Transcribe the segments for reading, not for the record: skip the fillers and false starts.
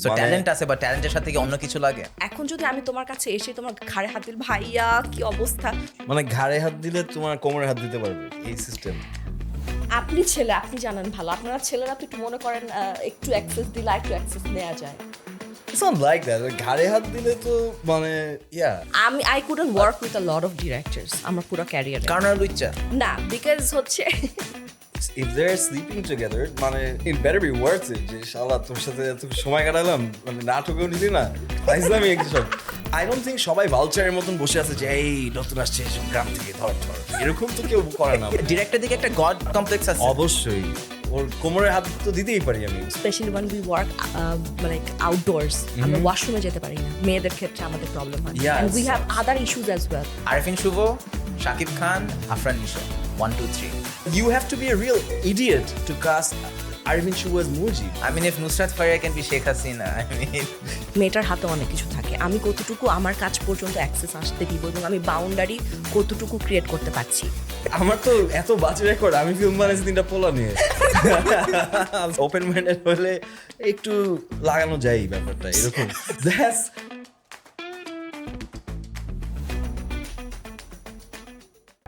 So talent আছে, but ট্যালেন্টের সাথে কি অন্য কিছু লাগে? এখন যদি আমি তোমার কাছে এসে তোমার ঘাড়ে হাত দিল, ভাইয়া কি অবস্থা, মানে ঘাড়ে হাত দিলে তোমার কোমরে হাত দিতে পারবে, এই সিস্টেম। আপনি ছেলে, আপনি জানেন ভালো, আপনারা ছেলেরা তো একটু মনে করেন একটু অ্যাক্সেস দিলে একটু অ্যাক্সেস নেওয়া যায়। It's not like that. ঘাড়ে হাত দিলে তো মানে I couldn't work with a lot of directors আমার পুরো ক্যারিয়ারে। কারণ আর লুচ্চা না, বিকজ হচ্ছে if they're sleeping together মানে it better be worth it, যে শালা তোর সাথে এত সময় কাটালাম, মানে নাটকেও নিলি না, ইসলামী একজন। I don't think সবাই ভালচারের মতন বসে আছে যে এই নতুন আসছে এসব গ্রাম থেকে ধর এরকম তো কেউ করে না। ডিরেক্টর দিকে একটা গড কমপ্লেক্স আছে অবশ্যই ওর কোমরে হাত তো দিতেই পারি আমি। Specially when we work like outdoors, আমরা ওয়াশরুমে যেতে পারি না, মেয়েদের ক্ষেত্রে আমাদের প্রবলেম হয়, and we have other issues as well. Arifin Shubho, Shakib Khan, Afran Nisho, 1 2 3. You have to be a real idiot to cast Arifin Shubo as Muji. I mean, if Nusrat Faria can be Sheikh Hasina, I mean, মেয়েটার হাতে অনেক কিছু থাকে, আমি কতটুকু আমার কাজ পর্যন্ত অ্যাক্সেস আসতে দিব এবং আমি বাউন্ডারি কতটুকু ক্রিয়েট করতে পারছি। আমার তো এত বাজে রেকর্ড, আমি ফিল্ম বানাইছি 3টা পোলা নিয়ে। ওপেন মাইন্ডেড হলে একটু লাগানো যায় ব্যাপারটা এরকম। That's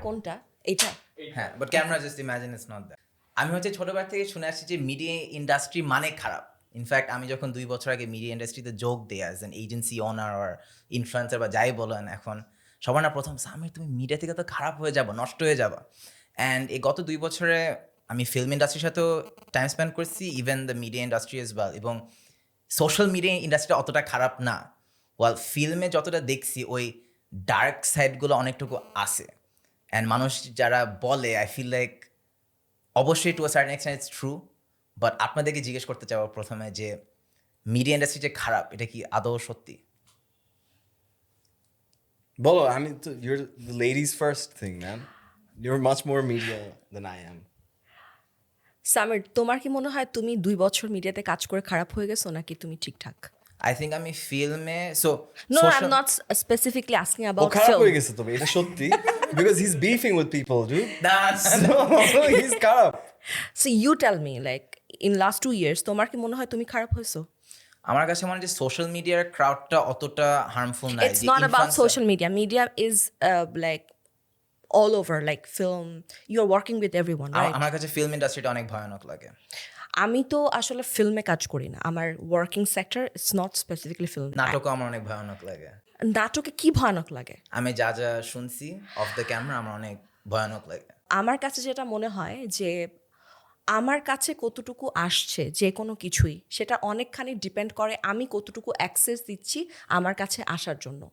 কোনটা এটা? হ্যাঁ, but camera just imagine it's not that. আমি হচ্ছে ছোটবেলা থেকে শুনে আসছি যে মিডিয়া ইন্ডাস্ট্রি মানে খারাপ। ইনফ্যাক্ট আমি যখন 2 বছর আগে মিডিয়া ইন্ডাস্ট্রিতে যোগ দেই অ্যাজ অ্যান এজেন্সি ওনার আর ইনফ্লুয়েন্সার বা যাই বলেন, এখন সবার না প্রথম সামির তুমি মিডিয়া থেকে তো খারাপ হয়ে যাবো, নষ্ট হয়ে যাবা। অ্যান্ড এই গত 2 বছরে আমি ফিল্ম ইন্ডাস্ট্রির সাথেও টাইম স্পেন্ড করছি, even the media industry as well, এবং সোশ্যাল মিডিয়া ইন্ডাস্ট্রিটা অতটা খারাপ না। ওয়াল ফিল্মে যতটা দেখছি ওই ডার্ক সাইডগুলো অনেকটুকু আছে। অ্যান্ড মানুষ যারা বলে, আই ফিল লাইক অবশ্যই to a certain extent it's true, but আপনাদেরকে জিজ্ঞেস করতে চাও প্রথমে যে মিডিয়া ইন্ডাস্ট্রি যে খারাপ, এটা কি আদৌ সত্যি? বলো, আমি তো you're the ladies first thing, man. You're much more media than I am. Samir, তোমার কি মনে হয় তুমি 2 বছর মিডিয়াতে কাজ করে খারাপ হয়ে গেছো নাকি তুমি ঠিকঠাক? আই থিঙ্ক আমি ফিল্মে so No, I'm not specifically asking ও about খারাপ film. হয়ে গেছে তবে এটা সত্যি, because he's beefing with people, dude. That's No, he's খারাপ। So you tell me, like in last 2 years তোমার কি মনে হয় তুমি খারাপ হয়েছো? আমার কাছে মনে হয় যে সোশ্যাল মিডিয়ার ক্রাউডটা অতটা হার্মফুল না। It's not about social media. Media is like all over, like film. You're working with everyone, right? আমার কাছে ফিল্ম ইন্ডাস্ট্রিটা অনেক ভয়ানক লাগে। আমি তো আসলে ফিল্মে কাজ করি না, আমার working sector it's not specifically film. নাটকও আমার অনেক ভয়ানক লাগে। নাটকে কি ভয়ানক লাগে? আমি যা যা শুনছি অফ দ্য ক্যামেরা আমার অনেক ভয়ানক লাগে। আমার কাছে যেটা মনে হয় যে আমার কাছে কতটুকু আসছে যে কোনো কিছুই, সেটা অনেকখানি ডিপেন্ড করে আমি কতটুকু অ্যাক্সেস দিচ্ছি আমার কাছে আসার জন্য।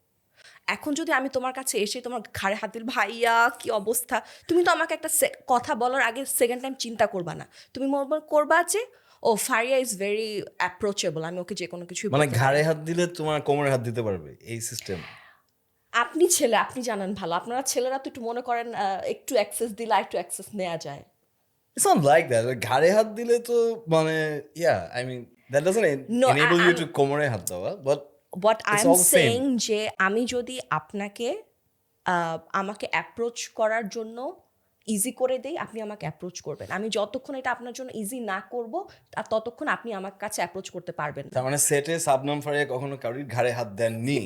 এখন যদি আমি তোমার কাছে এসে তোমার ঘাড়ে হাত দিল, ভাইয়া কি অবস্থা, তুমি তো আমাকে একটা কথা বলার আগে সেকেন্ড টাইম চিন্তা করবা না, তুমি মনে করবা যে ও ফারিয়া ইজ ভেরি অ্যাপ্রোচেবল, আমি ওকে যে কোনো কিছু মানে ঘাড়ে হাত দিলে তোমার কোমরে হাত দিতে পারবে, এই সিস্টেম। আপনি ছেলে, আপনি জানেন ভালো, আপনারা ছেলেরা তো একটু মনে করেন একটু অ্যাক্সেস দিলে একটু অ্যাক্সেস নেওয়া যায়। It's not like that. ঘাড়ে হাত দিলে তো মানে I mean that doesn't enable you to কোমরে হাত দেওয়া, but What it's I'm all the saying same. যে আমি যদি আপনাকে আমাকে অ্যাপ্রোচ করার জন্য ইজি করে দেই, আপনি আমাকে অ্যাপ্রোচ করবেন। আমি যতক্ষণ এটা আপনার জন্য ইজি না করব আর ততক্ষণ আপনি আমার কাছে অ্যাপ্রোচ করতে পারবেন না। তার মানে সেটে সাবনাম ফারিয়া কখনো কারোর ঘাড়ে হাত দেননি?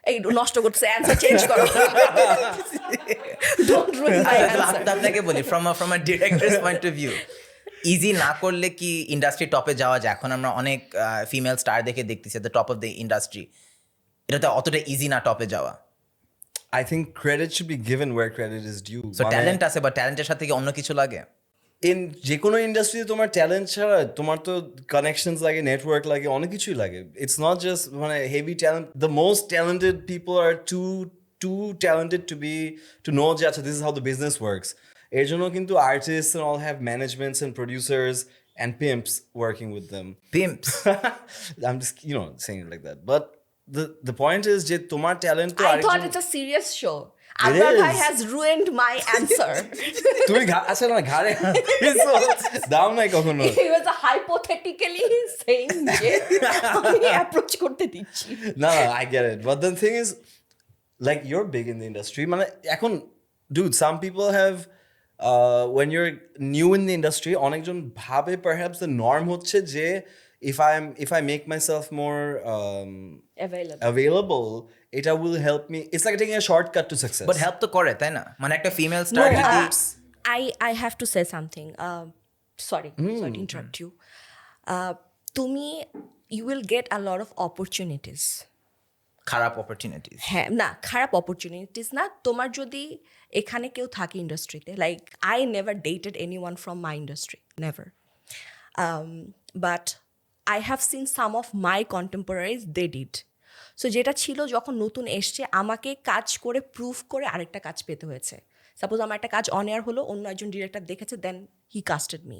এই নষ্ট করছে, অ্যানসার চেঞ্জ করো। Don't ruin my answer. আপনাকে বলি from a directors point of view, easy না করলে কি ইন্ডাস্ট্রি টপে যাওয়া যায়? এখন আমরা অনেক ফিমেল স্টার দেখে দেখতেছি the top of the industry, এটা তো অতটা ইজি না টপে যাওয়া। I think credit should be given where credit is due. So talent আছে, বাট ট্যালেন্টের সাথে কি অন্য কিছু লাগে? ইন যে কোনো ইন্ডাস্ট্রিতে তোমার ট্যালেন্ট ছাড়া তোমার তো কানেকশনস লাগে, নেটওয়ার্ক লাগে, অনেক কিছুই লাগে। ইটস নট জাস্ট মানে heavy talent. The most talented people are to talented to know যে আচ্ছা this is how the business works. এর জন্য কিন্তু artists all have managements and producers and pimps working with them. Pimps I'm just saying it like that, but the point is যে তোমার talent তো I thought it's a serious show. It Abrar bhai is. has ruined my answer. তুমি আচ্ছা না ঘাড়ে দাও নাই কখনো। He was hypothetically saying যে আমি অ্যাপ্রোচ করতে দিচ্ছি। No, I get it. But the thing is, like, you're big in the industry. মানে এখন, dude, some people have, when you're new in the industry, অনেকজন ভাবে perhaps the norm হচ্ছে যে if I make myself more available, it will help me. It's like taking a shortcut to success. But help তো করে তাই না, মানে একটা ফিমেল No, স্টার যদি I have to say something. Sorry to interrupt you. তুমি you will get a lot of opportunities. খারাপ opportunities, হ্যাঁ না, খারাপ অপরচুনিটিস না। তোমার যদি এখানে কেউ থাকে ইন্ডাস্ট্রিতে, like I never dated anyone from my industry, never, but I have seen some of my contemporaries they did. So যেটা ছিল যখন নতুন এসছে, আমাকে কাজ করে প্রুভ করে আরেকটা কাজ পেতে হয়েছে। সাপোজ আমার একটা কাজ অন এয়ার হলো, অন্য একজন ডিরেক্টর দেখেছে, then he casted me.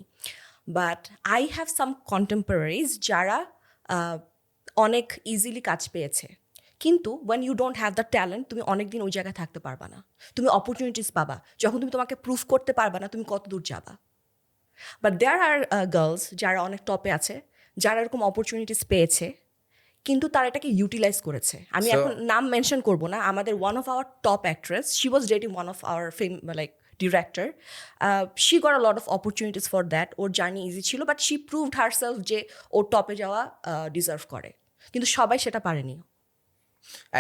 But I have some contemporaries যারা অনেক ইজিলি কাজ পেয়েছে, কিন্তু when you don't have the talent, তুমি অনেক দিন ওই জায়গায় থাকতে পারবা না। তুমি অপরচুনিটিস পাবা, যখন তুমি তোমাকে প্রুভ করতে পারবা না তুমি কত দূর যাবা। বাট দেয়ার আর গার্লস যারা অনেক টপে আছে, যারা এরকম অপরচুনিটিস পেয়েছে, কিন্তু তারা এটাকে ইউটিলাইজ করেছে। আমি এখন নাম মেনশন করবো না, আমাদের one of our top actress, she was dating one of our like director, she got a lot of opportunities for that. Or journey easy ছিল, বাট শি প্রুভড হারসেলফ যে ওর টপে যাওয়া ডিজার্ভ করে, কিন্তু সবাই সেটা পারেনি।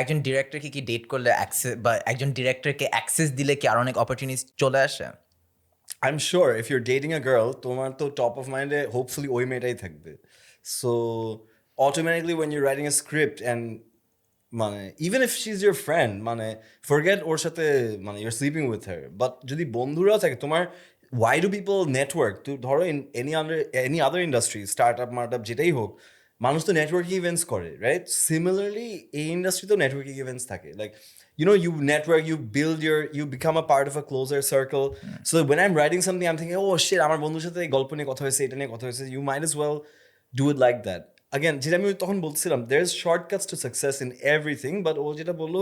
একজন ডিরেক্টরকে কি ডেট করলে অ্যাক্সেস, বা একজন ডিরেক্টরকে অ্যাক্সেস দিলে কি আর অনেক অপরচুনিটি চলে আসে? I'm sure if you're dating a girl, তোমার তো top of mind A hopefully ওই মেয়েটাই থাকবে। So automatically when you're writing a script and মানে even if she's your friend, মানে forget ওর সাথে মানে you're sleeping with her, but যদি বন্ধুরাও থাকে তোমার, why do people network? তো ধরো in any other industry, startup মার্টআপ যেটাই হোক, মানুষ তো নেটওয়ার্কিং ইভেন্টস করে, রাইট? সিমিলারলি এই ইন্ডাস্ট্রিতেও নেটওয়ার্কিং ইভেন্টস থাকে, like you network, you become a part of a closer circle. So when I'm writing something, I'm thinking, oh shit, আমার বন্ধুর সাথে এই গল্প নিয়ে কথা হয়েছে, এটা নিয়ে কথা হয়েছে, you might as well do it like that. Again, যেটা আমি তখন বলছিলাম, there's shortcuts to success in everything, but ও যেটা বললো,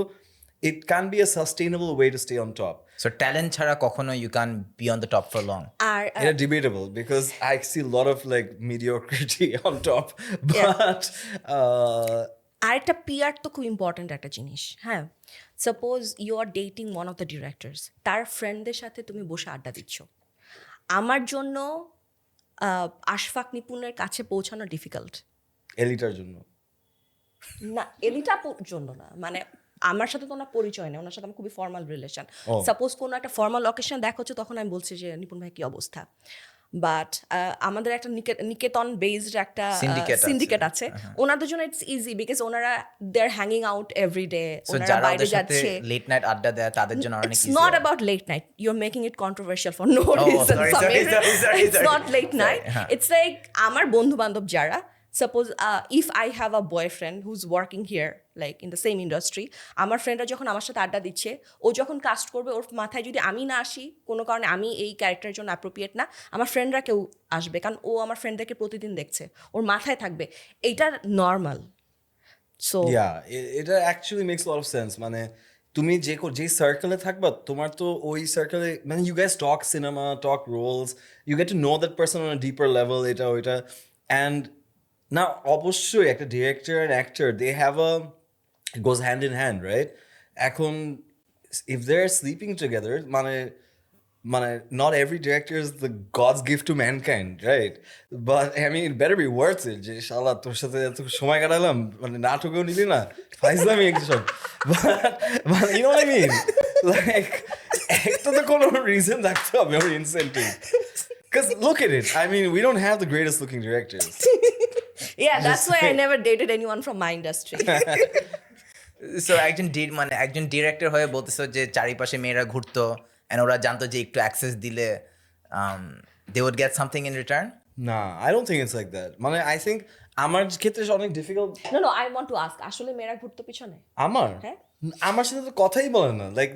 it can't be a sustainable way to stay on top. So talent ছাড়া কখনো you can be on the top for long. আর It's debatable because I see a lot of like mediocrity on top, but আরেকটা PR তো খুব important একটা জিনিস। হ্যাঁ, suppose you are dating one of the directors, তার ফ্রেন্ডদের সাথে তুমি বসে আড্ডা দিচ্ছ। আমার জন্য আশফাক নিপুণের কাছে পৌঁছানো ডিফিকাল্ট। এলিটার জন্য না, এলিটার জন্য না, মানে আমার সাথে তো ওনার পরিচয় নেই, ওনার সাথে আমার খুবই ফর্মাল রিলেশন। সাপোজ কোনো একটা ফর্মাল অকেশন দেখা হচ্ছে, তখন আমি বলছি যে নিপুণ ভাই কি অবস্থা। বাট আমাদের একটা নিকেতন বেসড একটা সিন্ডিকেট আছে, ওনাদের জন্য ইটস ইজি বিকজ ওনারা দে আর হ্যাঙ্গিং আউট এভরিডে, ওনারা বাইরে যাচ্ছে, লেট নাইট আড্ডা দেয়, তাদের জন্য অনেক it's not about late night, you are making it controversial for no reason. It's not late night, it's like আমার বন্ধু বান্ধব যারা, suppose if I have a boyfriend who's working here like in the same industry, আমার ফ্রেন্ডরা যখন আমার সাথে আড্ডা দিচ্ছে, ও যখন কাস্ট করবে, ওর মাথায় যদি আমি না আসি, কোনো কারণে আমি এই ক্যারেক্টারের জন্য অ্যাপ্রোপ্রিয়েট না, আমার ফ্রেন্ডরা কেউ আসবে, কারণ ও আমার ফ্রেন্ডদেরকে প্রতিদিন দেখছে, ওর মাথায় থাকবে, এইটা নর্মাল। সো এটা actually makes lot of sense. মানে তুমি যে সার্কেলে থাকবা, তোমার তো ওই সার্কেলে মানে you guys talk cinema, talk roles, you get to know that person on a deeper level, এটা ওইটা। অ্যান্ড না, অবশ্যই একটা director and actor, they have it goes hand in hand, right? এখন if they're sleeping together, মানে not every director is the God's gift to mankind, right? But I mean, it better be worth it. যে শালা তোর সাথে এত সময় কাটালাম, মানে নাটকেও নিলি না, ফাইজলামি একসব, but you know what I mean? Like একটা তো কোনো রিজন থাকতে হবে, or incentive. Because look at it, I mean, we don't have the greatest looking directors. yeah, that's why I never dated anyone from my industry. So একজন director হয়ে বলতেছো যে চারিপাশে মেয়েরা ঘুরতো and ওরা জানতো যে একটু অ্যাক্সেস দিলে they would get something in return? Nah, I don't think it's like that. মানে I think আমার ক্ষেত্রে অনেক difficult. No, I want to ask, আসলে মেয়েরা ঘুরতো পিছনে? আমার সাথে তো কথাই বলে না, লাইক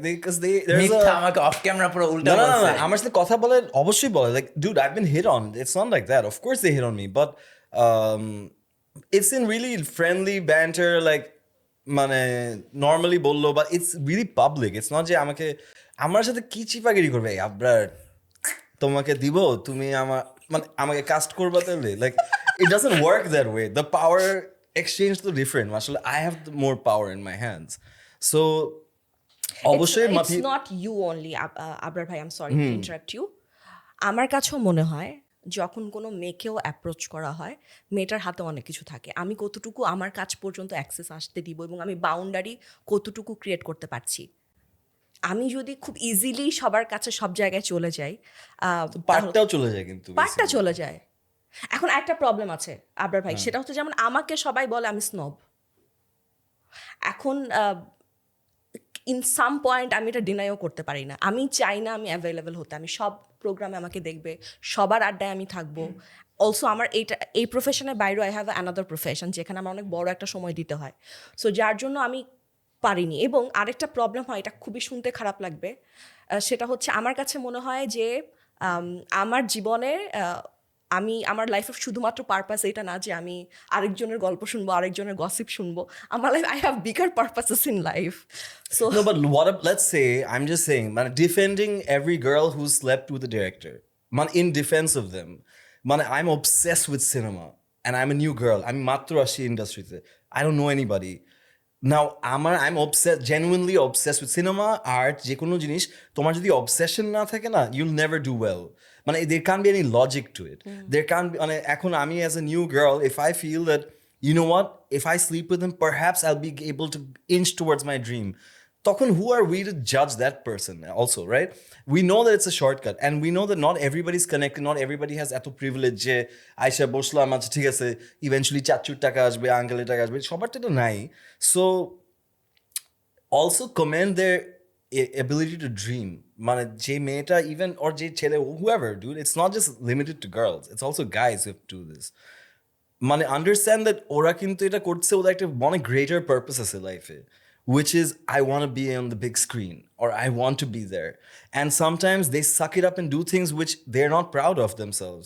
আমাকে অফ ক্যামেরা পুরো উল্টা বলছে। আমার সাথে কথা বলে, অবশ্যই বলে, like dude, I've been hit on. It's not like that. Of course they hit on me, but it's in really friendly banter, like মানে নর্মালি বললো, but it's really public. It's not যে আমার সাথে কি চিপাগিরি করবে, আবরার তোমাকে দিব, তুমি আমাকে কাস্ট করবা, তাহলে like it doesn't work that way. The power exchange তো different. আসলে I have more power in my hands. So অবশ্যই it's not you only, Abrar bhai, I'm sorry to interrupt you. আমার কাছেও মনে হয় যখন কোনো মেয়েকেও অ্যাপ্রোচ করা হয় মেয়েটার হাতে অনেক কিছু থাকে, আমি কতটুকু আমার কাজ পর্যন্ত অ্যাক্সেস আসতে দিব এবং আমি বাউন্ডারি কতটুকু ক্রিয়েট করতে পারছি। আমি যদি খুব ইজিলি সবার কাছে সব জায়গায় চলে যাই, পার্টটাও চলে যায় কিন্তু পার্টটা basically. চলে যায়। এখন একটা প্রবলেম আছে আবরার ভাই, সেটা হচ্ছে যেমন আমাকে সবাই বলে আমি স্নব। এখন ইন সাম পয়েন্ট আমি এটা ডিনাইও করতে পারি না, আমি চাই না আমি অ্যাভেলেবেল হতে, আমি সব প্রোগ্রামে আমাকে দেখবে, সবার আড্ডায় আমি থাকবো। অলসো আমার এই প্রফেশনের বাইরেও আই হ্যাভ অ্যানাদার প্রফেশন যেখানে আমার অনেক বড় একটা সময় দিতে হয়। সো যার জন্য আমি পারিনি। এবং আরেকটা প্রবলেম হয়, এটা খুবই শুনতে খারাপ লাগবে, সেটা হচ্ছে আমার কাছে মনে হয় যে আমার জীবনে আমি আমার লাইফের শুধুমাত্র পারপাস এটা না যে আমি আরেকজনের গল্প শুনবো, আরেকজনের গসিপ শুনবো। আমার life I have bigger purposes in life. So No, but what if, let's say, I'm just saying, man, defending every girl who slept with the director, man, in defense of them, man, I'm obsessed with cinema and I'm a new girl. I'm matro ashi industry. I don't know anybody. Now, I'm obsessed, genuinely obsessed with cinema, art, যে কোনো জিনিস তোমার যদি obsession না থাকে না, you'll never do well. মানে there can't be any logic to it. There can't be, মানে এখন আমি as a new girl, if I feel that, you know what, if I sleep with him, perhaps I'll be able to inch towards my dream. তখন who are we to judge that person also, right? We know that it's a shortcut and we know that not everybody's connected, not everybody has এত privilege যে আইসা বসলাম আচ্ছা ঠিক আছে eventually চাচুর টাকা আসবে আঙ্কেলের টাকা আসবে, সবার তো এটা নাই. So also commend their ability to dream. মানে যে মেয়েটা even or যে ছেলে whoever, dude, it's not just limited to girls, it's also guys who have to do this. মানে আন্ডারস্ট্যান্ড দ্যাট ওরা কিন্তু এটা করছে ওদের একটা অনেক গ্রেটার পারপাস আছে লাইফে, which is I want to be on the big screen or I want to be there, and sometimes they suck it up and do things which they're not proud of themselves.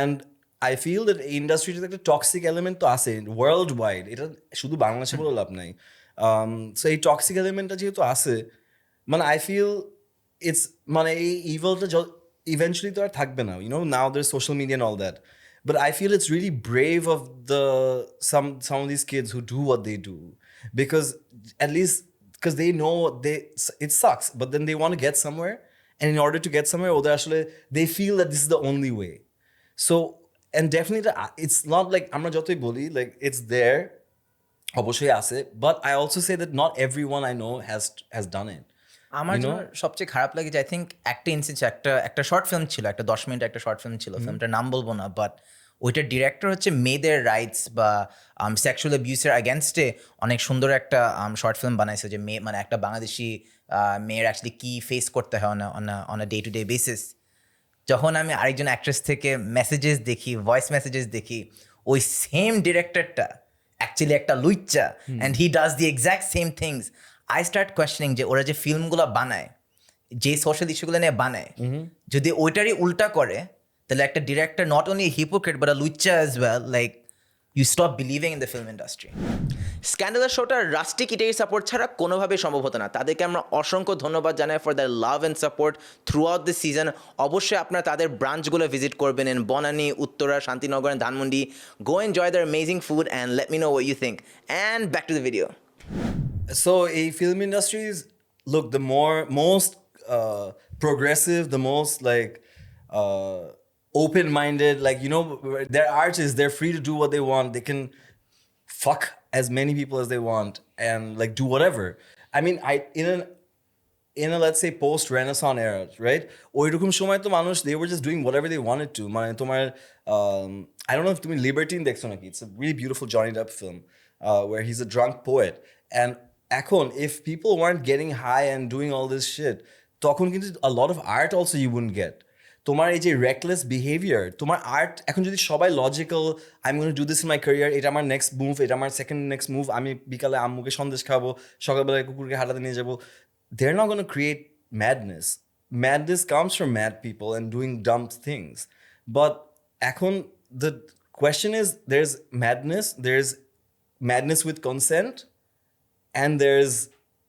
And I feel that ইন্ডাস্ট্রিতে একটা toxic element তো আছে world wide, এটা শুধু বাংলাদেশে বলে লাভ নাই. So এই টক্সিক এলিমেন্টটা যেহেতু আছে, মানে আই ফিল ইটস মানে এই ইভেলটা ইভেন্চুয়ালি তো আর থাকবে না, you know, now their social media and all that. But I feel it's really brave of some of these kids who do what they do, because at least because they know it sucks, but then they want to get somewhere, and in order to get somewhere, they feel that this is the only way. So, and definitely it's not like আমরা যতই বলি like it's there, অবশ্যই আছে, but I also say that not everyone I know has done it. আমার জন্য সবচেয়ে খারাপ লাগে যে আই থিঙ্ক একটা ইনসিডেন্ট, একটা শর্ট ফিল্ম ছিল, একটা 10 মিনিটের একটা শর্ট ফিল্ম ছিল, ফিল্মটার নাম বলবো না, বাট ওইটার ডিরেক্টর হচ্ছে মেয়েদের রাইটস বা সেক্সুয়াল অ্যাবিউসের অ্যাগেনস্টে অনেক সুন্দর একটা শর্ট ফিল্ম বানাইছে, যে মেয়ে মানে একটা বাংলাদেশি মেয়ের অ্যাকচুয়ালি কী ফেস করতে হয় on a day to day basis. যখন আমি আরেকজন অ্যাক্ট্রেস থেকে মেসেজেস দেখি, ভয়েস মেসেজেস দেখি, ওই সেম ডিরেক্টরটা অ্যাকচুয়ালি একটা লুইচ্চা and he does the exact same things. I start questioning যে ওরা যে ফিল্মগুলো বানায়, যে সোশ্যাল ইস্যুগুলো নিয়ে বানায়, যদি ওইটারই উল্টা করে তাহলে একটা director not only hypocrite but a লুইচ্চা as well, like you stop believing in the film industry. Scandalous শোটার রাস্টিক ইটেরি সাপোর্ট ছাড়া কোনোভাবেই সম্ভব হতো না। তাদেরকে আমরা অসংখ্য ধন্যবাদ জানাই for the love and support throughout the season. অবশ্যই আপনারা তাদের ব্রাঞ্চগুলো ভিজিট করবেন in Banani, Uttara, Shantinagar and Dhanmondi. Go enjoy their amazing food and let me know what you think. And back to the video. So a film industries, look, the most progressive, the most like open-minded, like, you know, they're artists, they're free to do what they want, they can fuck as many people as they want and like do whatever. I mean, in a let's say post Renaissance era, right, ওইরকম সময় তো মানুষ, they were just doing whatever they wanted to. মানে তোমার I don't know if তুমি Libertine দেখছো নাকি, it's a really beautiful Johnny Depp film where he's a drunk poet, and এখন if people weren't getting high and doing all this shit, তখন কিন্তু a lot of art also you wouldn't get. তোমার এই যে reckless behaviour, তোমার art এখন যদি সবাই logical, I am going to do this in my career, এটা আমার নেক্সট মুভ, এটা আমার সেকেন্ড নেক্সট মুভ, আমি বিকালে আম্মুকে সন্দেশ খাবো, সকালবেলায় কুকুরকে হাঁটাতে নিয়ে যাবো, they are not gonna create madness. Madness comes from mad people and doing dumb things. But এখন the question is, there is madness with consent and there's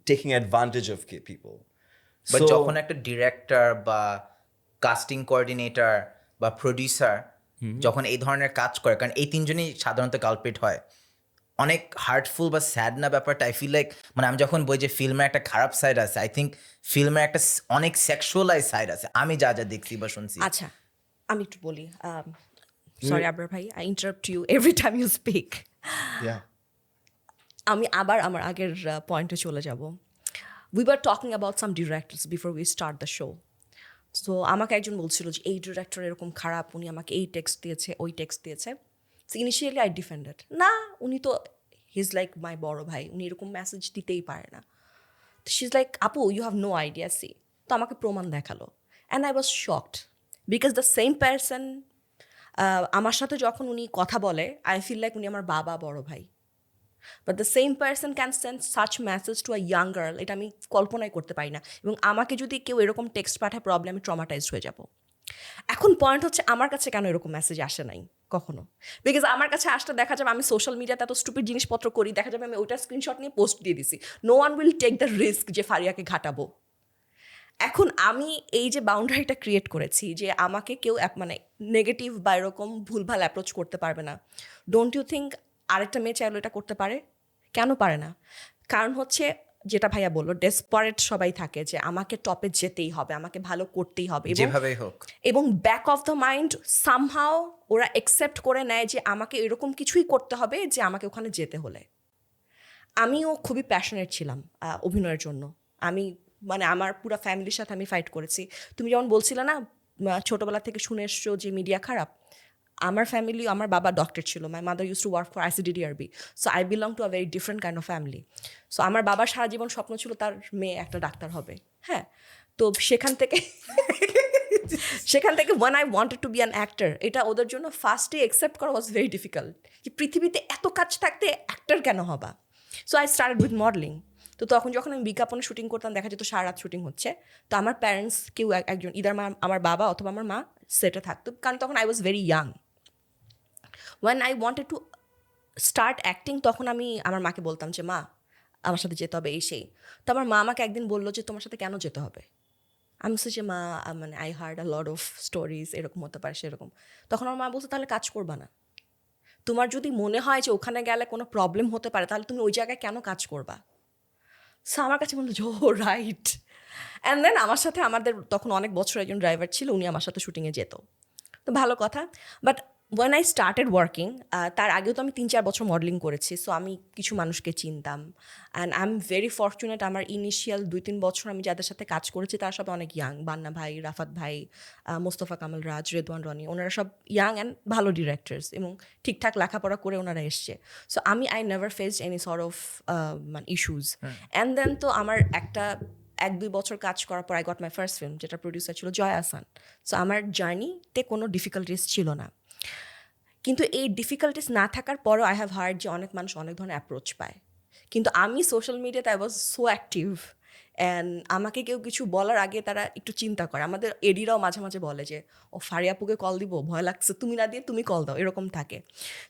taking advantage of people. But যখন একটা director বা casting coordinator বা producer যখন এই ধরনের কাজ করে, কারণ এই তিনজনই সাধারণত কালপ্রিট হয়, অনেক হার্টফুল বা স্যাড না ব্যাপারটা? আই ফিল লাইক, মানে আমি যখন বলি যে ফিল্মের একটা খারাপ সাইড আছে, আই থিঙ্ক ফিল্মের একটা অনেক সেক্সুয়ালাইজ সাইড আছে, আমি যা যা দেখছি বা শুনছি। আচ্ছা, আমি একটু বলি সরি আবরার ভাই, I interrupt you every time you speak. Yeah. আমি আবার আমার আগের পয়েন্টে চলে যাব। We were talking about some directors before we start the show. So আমাকে একজন বলছিল যে এই ডিরেক্টর এরকম খারাপ, উনি আমাকে এই টেক্সট দিয়েছে, ওই টেক্সট দিয়েছে। সো ইনিশিয়ালি আই ডিফেন্ডেড, না উনি তো হি ইজ লাইক মাই বড় ভাই, উনি এরকম মেসেজ দিতেই পারে না। শি ইজ লাইক আপু you have no idea see. তো আমাকে প্রমাণ দেখালো and I was shocked because the same person আমার সাথে যখন উনি কথা বলে আই ফিল লাইক উনি আমার বাবা, বড় ভাই। But the same person can send such message to a young girl, এটা আমি কল্পনাই করতে পারি না। এবং আমাকে যদি কেউ এরকম টেক্সট পাঠায় প্রবলেম, আমি ট্রমাটাইজড হয়ে যাব। এখন পয়েন্ট হচ্ছে আমার কাছে কেন এরকম মেসেজ আসে নাই কখনো, বিকজ আমার কাছে আসতে দেখা যাবে আমি সোশ্যাল মিডিয়াতে এত স্টুপিড জিনিসপত্র করি, দেখা যাবে আমি ওইটার স্ক্রিনশট নিয়ে পোস্ট দিয়ে দিছি। No one will take the risk যে ফারিয়াকে ঘাটাবো। এখন আমি এই যে বাউন্ডারিটা ক্রিয়েট করেছি যে আমাকে কেউ মানে নেগেটিভ বা এরকম ভুলভাল অ্যাপ্রোচ করতে পারবে না, ডোন্ট ইউ থিঙ্ক আরেকটা মেয়ে চাইলে এটা করতে পারে? কেন পারে না? কারণ হচ্ছে যেটা ভাইয়া বললো, ডেসপারেট সবাই থাকে যে আমাকে টপে যেতেই হবে, আমাকে ভালো করতেই হবে, যেভাবেই হোক। এবং back of the mind somehow ওরা অ্যাকসেপ্ট করে নেয় যে আমাকে এরকম কিছুই করতে হবে যে আমাকে ওখানে যেতে হলে। আমিও খুবই প্যাশনেট ছিলাম অভিনয়ের জন্য। আমি মানে আমার পুরো ফ্যামিলির সাথে আমি ফাইট করেছি। তুমি যেমন বলছিলে না ছোটোবেলা থেকে শুনে এসছো যে মিডিয়া খারাপ, আমার ফ্যামিলি, আমার বাবা ডক্টর ছিল, my mother use to work for ICDDRB, so I belong to a very different kind of family. So আমার বাবার সারা জীবন স্বপ্ন ছিল তার মেয়ে একটা ডাক্তার হবে। হ্যাঁ, তো সেখান থেকে when I wanted to be an actor, এটা ওদের জন্য ফার্স্টে অ্যাকসেপ্ট করা ওয়াজ ভেরি ডিফিকাল্ট, যে পৃথিবীতে এত কাজ থাকতে অ্যাক্টর কেন হবা। So I started with modelling. তো তখন যখন আমি বিজ্ঞাপনে শুটিং করতাম, দেখা যেত সারা রাত শুটিং হচ্ছে, তো আমার প্যারেন্টস কেউ একজন, ইদার আমার বাবা অথবা আমার মা সেটে থাকতো, কারণ তখন I was very young. When I wanted to start acting, তখন আমি আমার মাকে বলতাম যে মা আমার সাথে যেতে হবে এই সেই। তো আমার মা আমাকে একদিন বললো যে তোমার সাথে কেন যেতে হবে? আমি বলছি যে মা মানে I hard a lot of stories, এরকম হতে পারে সেরকম। তখন আমার মা বলছে তাহলে কাজ করবা না, তোমার যদি মনে হয় যে ওখানে গেলে কোনো প্রবলেম হতে পারে তাহলে তুমি ওই জায়গায় কেন কাজ করবা? সো আমার কাছে মনে হলো ও রাইট। অ্যান্ড দেন আমার সাথে আমাদের তখন অনেক বছর একজন ড্রাইভার ছিল, উনি আমার সাথে শুটিংয়ে যেত, তো ভালো কথা। But when I started working, তার আগেও তো আমি 3-4 বছর মডেলিং করেছি, সো আমি কিছু মানুষকে চিনতাম। And I am very fortunate, আমার ইনিশিয়াল 2-3 বছর আমি যাদের সাথে কাজ করেছি তারা সব অনেক ইয়াং। বান্না ভাই, রাফাত ভাই, মোস্তফা কামাল রাজ, রেদওয়ান রনি, ওনারা সব ইয়াং অ্যান্ড ভালো ডিরেক্টরস এবং ঠিকঠাক লেখাপড়া করে ওনারা এসছে। সো আমি I never faced any sort of মানে ইস্যুজ। অ্যান্ড দেন তো আমার 1-2 বছর কাজ করার পর I got my first film, যেটা প্রডিউসার ছিল জয় আহসান। সো আমার জার্নিতে কোনো ডিফিকাল্টিস ছিল না। কিন্তু এই ডিফিকাল্টিস না থাকার পরও আই হ্যাভ হার্ড যে অনেক মানুষ অনেক ধরনের অ্যাপ্রোচ পায়। কিন্তু আমি সোশ্যাল মিডিয়াতে I was so active, and আমাকে কেউ কিছু বলার আগে তারা একটু চিন্তা করে। আমাদের এডিরাও মাঝে মাঝে বলে যে ও ফারিয়াপুকে কল দিব, ভয় লাগছে, তুমি না দিয়ে তুমি কল দাও, এরকম থাকে।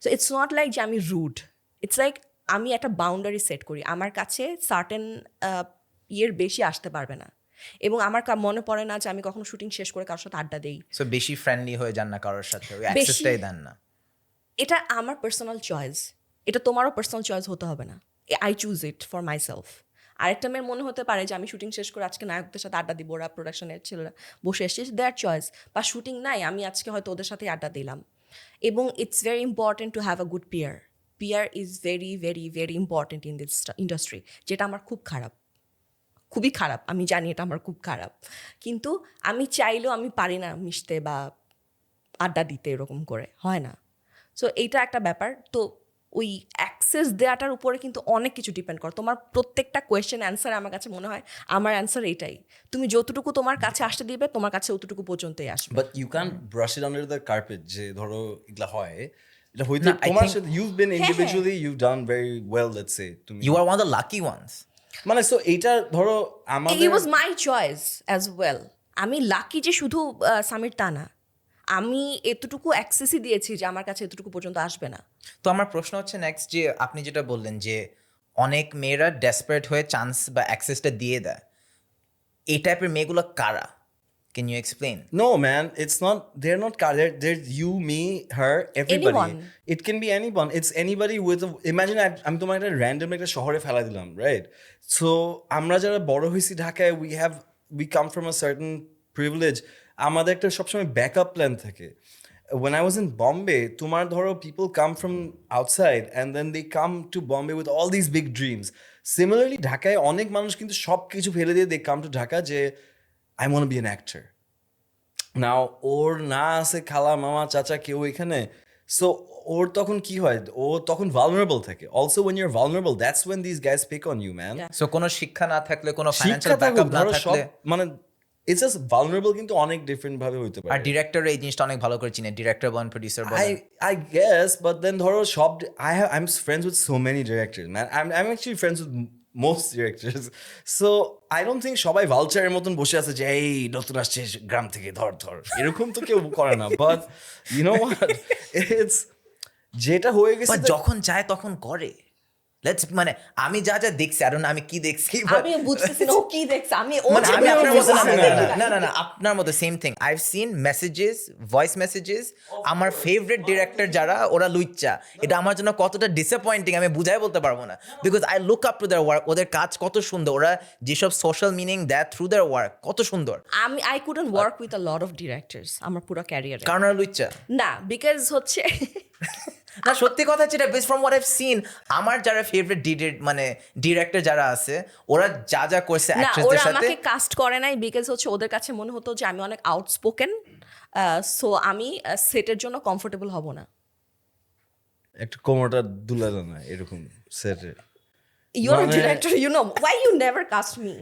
সো ইটস নট লাইক যে আমি রুড, ইটস লাইক আমি একটা বাউন্ডারি সেট করি, আমার কাছে সার্টেন ইয়ের বেশি আসতে পারবে না। এবং আমার মনে পড়ে না যে আমি কখনো শুটিং শেষ করে কারোর সাথে আড্ডা দিই। সো বেশি ফ্রেন্ডলি হয়ে যান না কারোর সাথে, ওই অ্যাক্সেসটাই দেন না। এটা আমার পার্সোনাল চয়েস, এটা তোমারও পার্সোনাল চয়েস হতে হবে না। I choose it for my self. আরেকটা মেয়ের মনে হতে পারে যে আমি শুটিং শেষ করে আজকে নায়কদের সাথে আড্ডা দিব, ওরা প্রোডাকশনের ছেলেরা বসে এসছে, দেয়ার চয়েস। বা শুটিং নাই, আমি আজকে হয়তো ওদের সাথে আড্ডা দিলাম। এবং it's very important to have a good peer. Peer is very very very important in this industry, যেটা আমার খুব খারাপ, খুবই খারাপ। আমি জানি এটা আমার খুব খারাপ, কিন্তু আমি চাইলেও আমি পারি না মিশতে বা আড্ডা দিতে, এরকম করে হয় না। সো এইটা একটা ব্যাপার। তো ওই অ্যাক্সেস দেওয়াটার উপরে কিন্তু অনেক কিছু ডিপেন্ড করে। তোমার প্রত্যেকটা কোয়েশ্চেন অ্যান্সার আমার কাছে মনে হয় আমার অ্যান্সার এইটাই, তুমি যতটুকু তোমার কাছে আসতে দিবে তোমার কাছে অতটুকু পর্যন্তই আসবে। But you can brush it under the carpet, যে ধরো এগুলা হয়, এটা হইতে না, I তোমার think- সাথে you've been individually you done very well, let's say তুমি you are one of the lucky ones. মানে সো এইটা ধরো আমাদের it was my choice as well. আমি লাকি যে শুধু সামির তা না, আমি এতটুকু অ্যাক্সেসই দিয়েছি যে আমার কাছে এতটুকু পর্যন্ত আসবে না। তো আমার প্রশ্ন হচ্ছে নেক্সট, যে আপনি যেটা বললেন যে অনেক মেয়েরা ডেসপারেট হয়ে চান্স বা অ্যাক্সেসটা দিয়ে দেয়, এই টাইপের মেয়েগুলো কারা? Can you explain? No, man, it's not. They're not. There's you, me, her, everybody. Anyone. It can be anyone. It's anybody with a. Imagine I'm তোমার একটা random একটা শহরে ফেলা দিলাম, right? So আমরা যারা বড় হয়েছি ঢাকায়, we come from a certain privilege. আমাদের একটা সবসময় ব্যাকআপ প্ল্যান থাকে। When I was in Bombay, তোমার ধরো people come from outside and then they come to Bombay with all these big dreams. Similarly, ঢাকায় অনেক মানুষ কিন্তু সব কিছু ফেলে দিয়ে they come to ঢাকা যে I want to be an actor. নাও ওর না আছে খালা মামা চাচা কেউ এখানে, সো ওর তখন কি হয়, ও তখন ভালনারেবল থাকে। Also when you're vulnerable, that's when these guys pick on you, man. Yeah. So কোনো শিক্ষা না থাকলে, কোনো শিক্ষা ফাইন্যান্সিয়াল থাকুক, ব্যাকআপ না ধরো সব থাকলে, মানে ইটস জাস্ট ভালনারেবল, কিন্তু অনেক ডিফারেন্ট ভাবে হইতে আর পারে। ডিরেক্টর এই জিনিসটা অনেক ভালো করে চিনে, ডিরেক্টর বলেন, প্রোডিউসার বলেন। I guess, but then ধরো সব I'm friends with so many directors, man. I'm actually friends with most directors. So I don't think সবাই ভালচারের মতন বসে আছে যে এই নতুন আসছে গ্রাম থেকে ধর এরকম তো কেউ করে না। But you know what? It's যেটা হয়ে গেছে But যখন চায় তখন করে। মানে আমি যা যা দেখছি, আর আমি কি দেখছি, আমি বুঝতেছি না ও কি দেখছে, আমি ও মানে আমি যেটা আপনার মতো দেখছি, না আপনার মতো same thing. I have scene messages, voice messages, আমার ফেভারিট ডিরেক্টর যারা ওরা লুচ্চা, এটা আমার জন্য কতটা ডিসঅ্যাপয়েন্টিং আমি বুঝাই বলতে পারবো না। Because I look up to their work, ওদের কাজ কত সুন্দর, ওরা যেসব সোশ্যাল মিনিং দেয় থ্রু দেয়ার ওয়ার্ক কত সুন্দর। I couldn't work with a lot of directors আমার পুরো ক্যারিয়ারে। কারণ ওরা লুচ্চা না, বিকজ হচ্ছে না, সত্যি কথা যেটা best from what I've seen, আমার যারা ফেভারিট মানে ডিরেক্টর যারা আছে, ওরা যা যা করছে না, অ্যাক্ট্রেসদের ওরা সাথে, আমাকে কাস্ট করে নাই বিকজ হচ্ছে ওদের কাছে মনে হতো যে আমি অনেক আউটস্পোকেন, সো আমি সেটের জন্য কমফোর্টেবল হব না। একটু কোমরটা দুলালো না এরকম সেটে, You're a মানে- director, you know why you never cast me?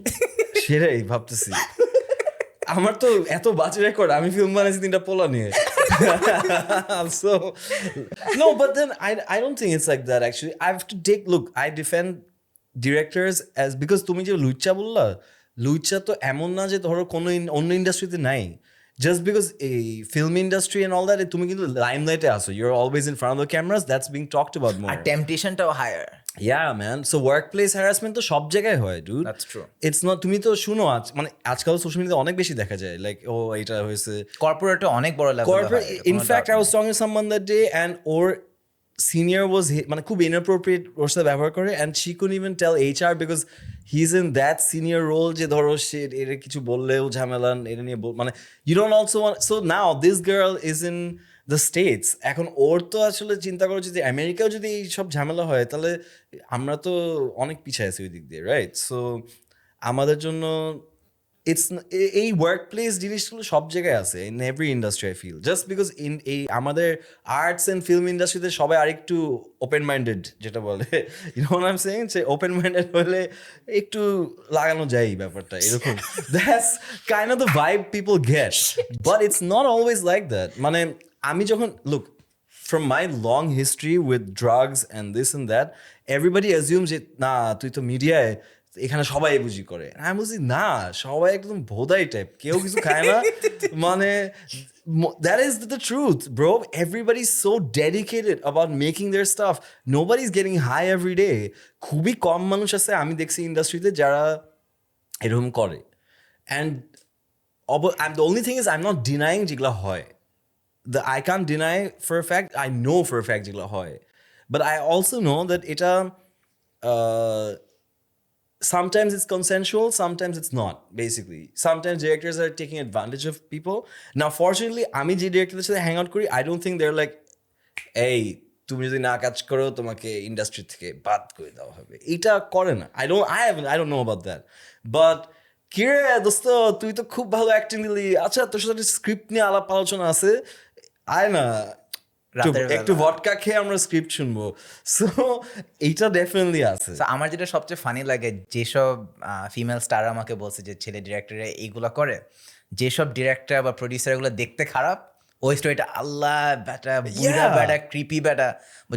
সেটাই ভাবতেছি। আমার তো এত বাজে রেকর্ড, আমি ফিল্ম বানাইছি 3টা পোলা নিয়ে। So no, but then I don't think it's like that actually. I have to look, I defend directors as, because তুমি যে লুচ্চা বললা, লুচ্চা তো এমন না যে ধরো কোনো অন্য ইন্ডাস্ট্রিতে নাই। Just because a film industry and all that, তুমি কিন্তু লাইমলাইটে আসো, you're always in front of the cameras, that's being talked about more. আর টেম্পটেশনটাও higher. Yeah, man. So workplace harassment তো সব জায়গায় হয়, dude. That's true. It's not, তুমি তো শুনো মানে আজকাল সোশ্যাল মিডিয়াতে অনেক বেশি দেখা যায়, লাইক ও এটা হয়েছে কর্পোরেটও অনেক বড় level. corporate. In fact, I was talking to someone that day and or senior was মানে খুব inappropriate ওর সাথে ব্যবহার করে, and she couldn't even tell HR because he's in that senior role যে ধরো সে এর কিছু বললেও ঝামেলা, এটা নিয়ে মানে you don't also want. So now this girl is in the States. এখন ওর তো আসলে চিন্তা করো যদি আমেরিকাও যদি এই সব ঝামেলা হয়, তাহলে আমরা তো অনেক পিছিয়ে আছি ওই দিক দিয়ে, রাইট? সো আমাদের জন্য ইটস এই ওয়ার্ক প্লেস জিনিসগুলো সব জায়গায় আছে, in every industry I feel. Just because in এই আমাদের আর্টস অ্যান্ড ফিল্ম ইন্ডাস্ট্রিতে সবাই আরেকটু ওপেন মাইন্ডেড, যেটা বলে, you know what I am saying, যে ওপেন মাইন্ডেড হলে একটু লাগানো যায় এই ব্যাপারটা, এরকম। That's kind of the vibe people get, but it's not always like that. মানে আমি যখন look from my long history with drugs and this and that, everybody assumes যে না তুই তো মিডিয়ায় এখানে সবাই বুঝি করে। আমি বুঝি না, সবাই একদম ভোদাই টাইপ, কেউ কিছু খায় না। মানে that is the truth, bro. Everybody's so dedicated about making their stuff. Nobody's getting high every day. খুবই কম মানুষ আছে আমি দেখছি ইন্ডাস্ট্রিতে যারা এরকম করে। And the only thing is I'm not denying যেগুলা হয়। I can't deny for a fact, I know for a fact যেগুলো হয়, but I also know that এটা sometimes it's consensual, sometimes it's not, basically. Sometimes directors are taking advantage of people. Now fortunately আমি যে ডিরেক্টরদের সাথে hang out করি, I don't think they're like এই তুমি যদি না কাজ করো তোমাকে ইন্ডাস্ট্রি থেকে বাদ করে দেওয়া হবে, এটা করে না। I don't know about that, but কিরে দোস্ত তুই তো খুব ভালো অ্যাক্টিং দিলি, আচ্ছা তোর সাথে স্ক্রিপ্ট নিয়ে আলাপ আলোচনা আছে, আয় না একটু ভডকা খেয়ে আমরা স্ক্রিপ্ট শুনবো। সো এইটা ডেফিনেটলি আছে। আমার যেটা সবচেয়ে ফানি লাগে, যেসব ফিমেল স্টার আমাকে বলছে যে ছেলে ডিরেক্টরে এইগুলো করে, যেসব ডিরেক্টর বা প্রডিউসার এগুলো দেখতে খারাপ, ওই স্টোরিটা আল্লাহ বেটা বুড়া বেটা ক্রিপি বেটা,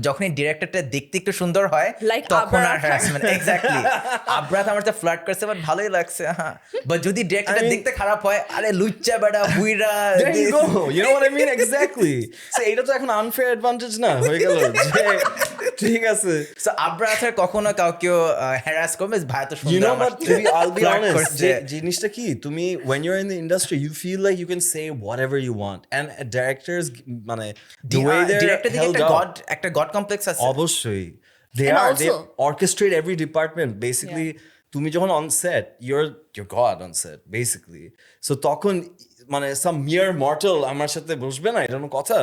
যখন এই ডিরেক্টরটা দেখতে একটু সুন্দর হয় তখন আর হ্যারাসমেন্ট। এক্স্যাক্টলি, আবরাত আমার সাথে ফ্লার্ট করছে, বাট ভালোই লাগছে, হ্যাঁ। বাট যদি ডিরেক্টরটা দেখতে খারাপ হয়, আরে লুচ্চা বেটা বুইরা, you know what I mean? Exactly. So এটা তো এখন আনফেয়ার অ্যাডভান্টেজ না হয়ে গেল যে ঠিক আছে। সো আবরাত কখনো কাউকেও হ্যারাস করবে, ভাই তো সুন্দর। You know what, I'll be honest, যে জিনিসটা কি, তুমি when you're in the industry you feel like you can say whatever you want, and directors মানে the way they're held up, একটা গড কমপ্লেক্স আছে অবশ্যই they orchestrate every department basically. তুমি যখন on set you're God on set basically. So তখন মানে some mere mortal আমার সাথে বসবে না, এটা কোনো কথা?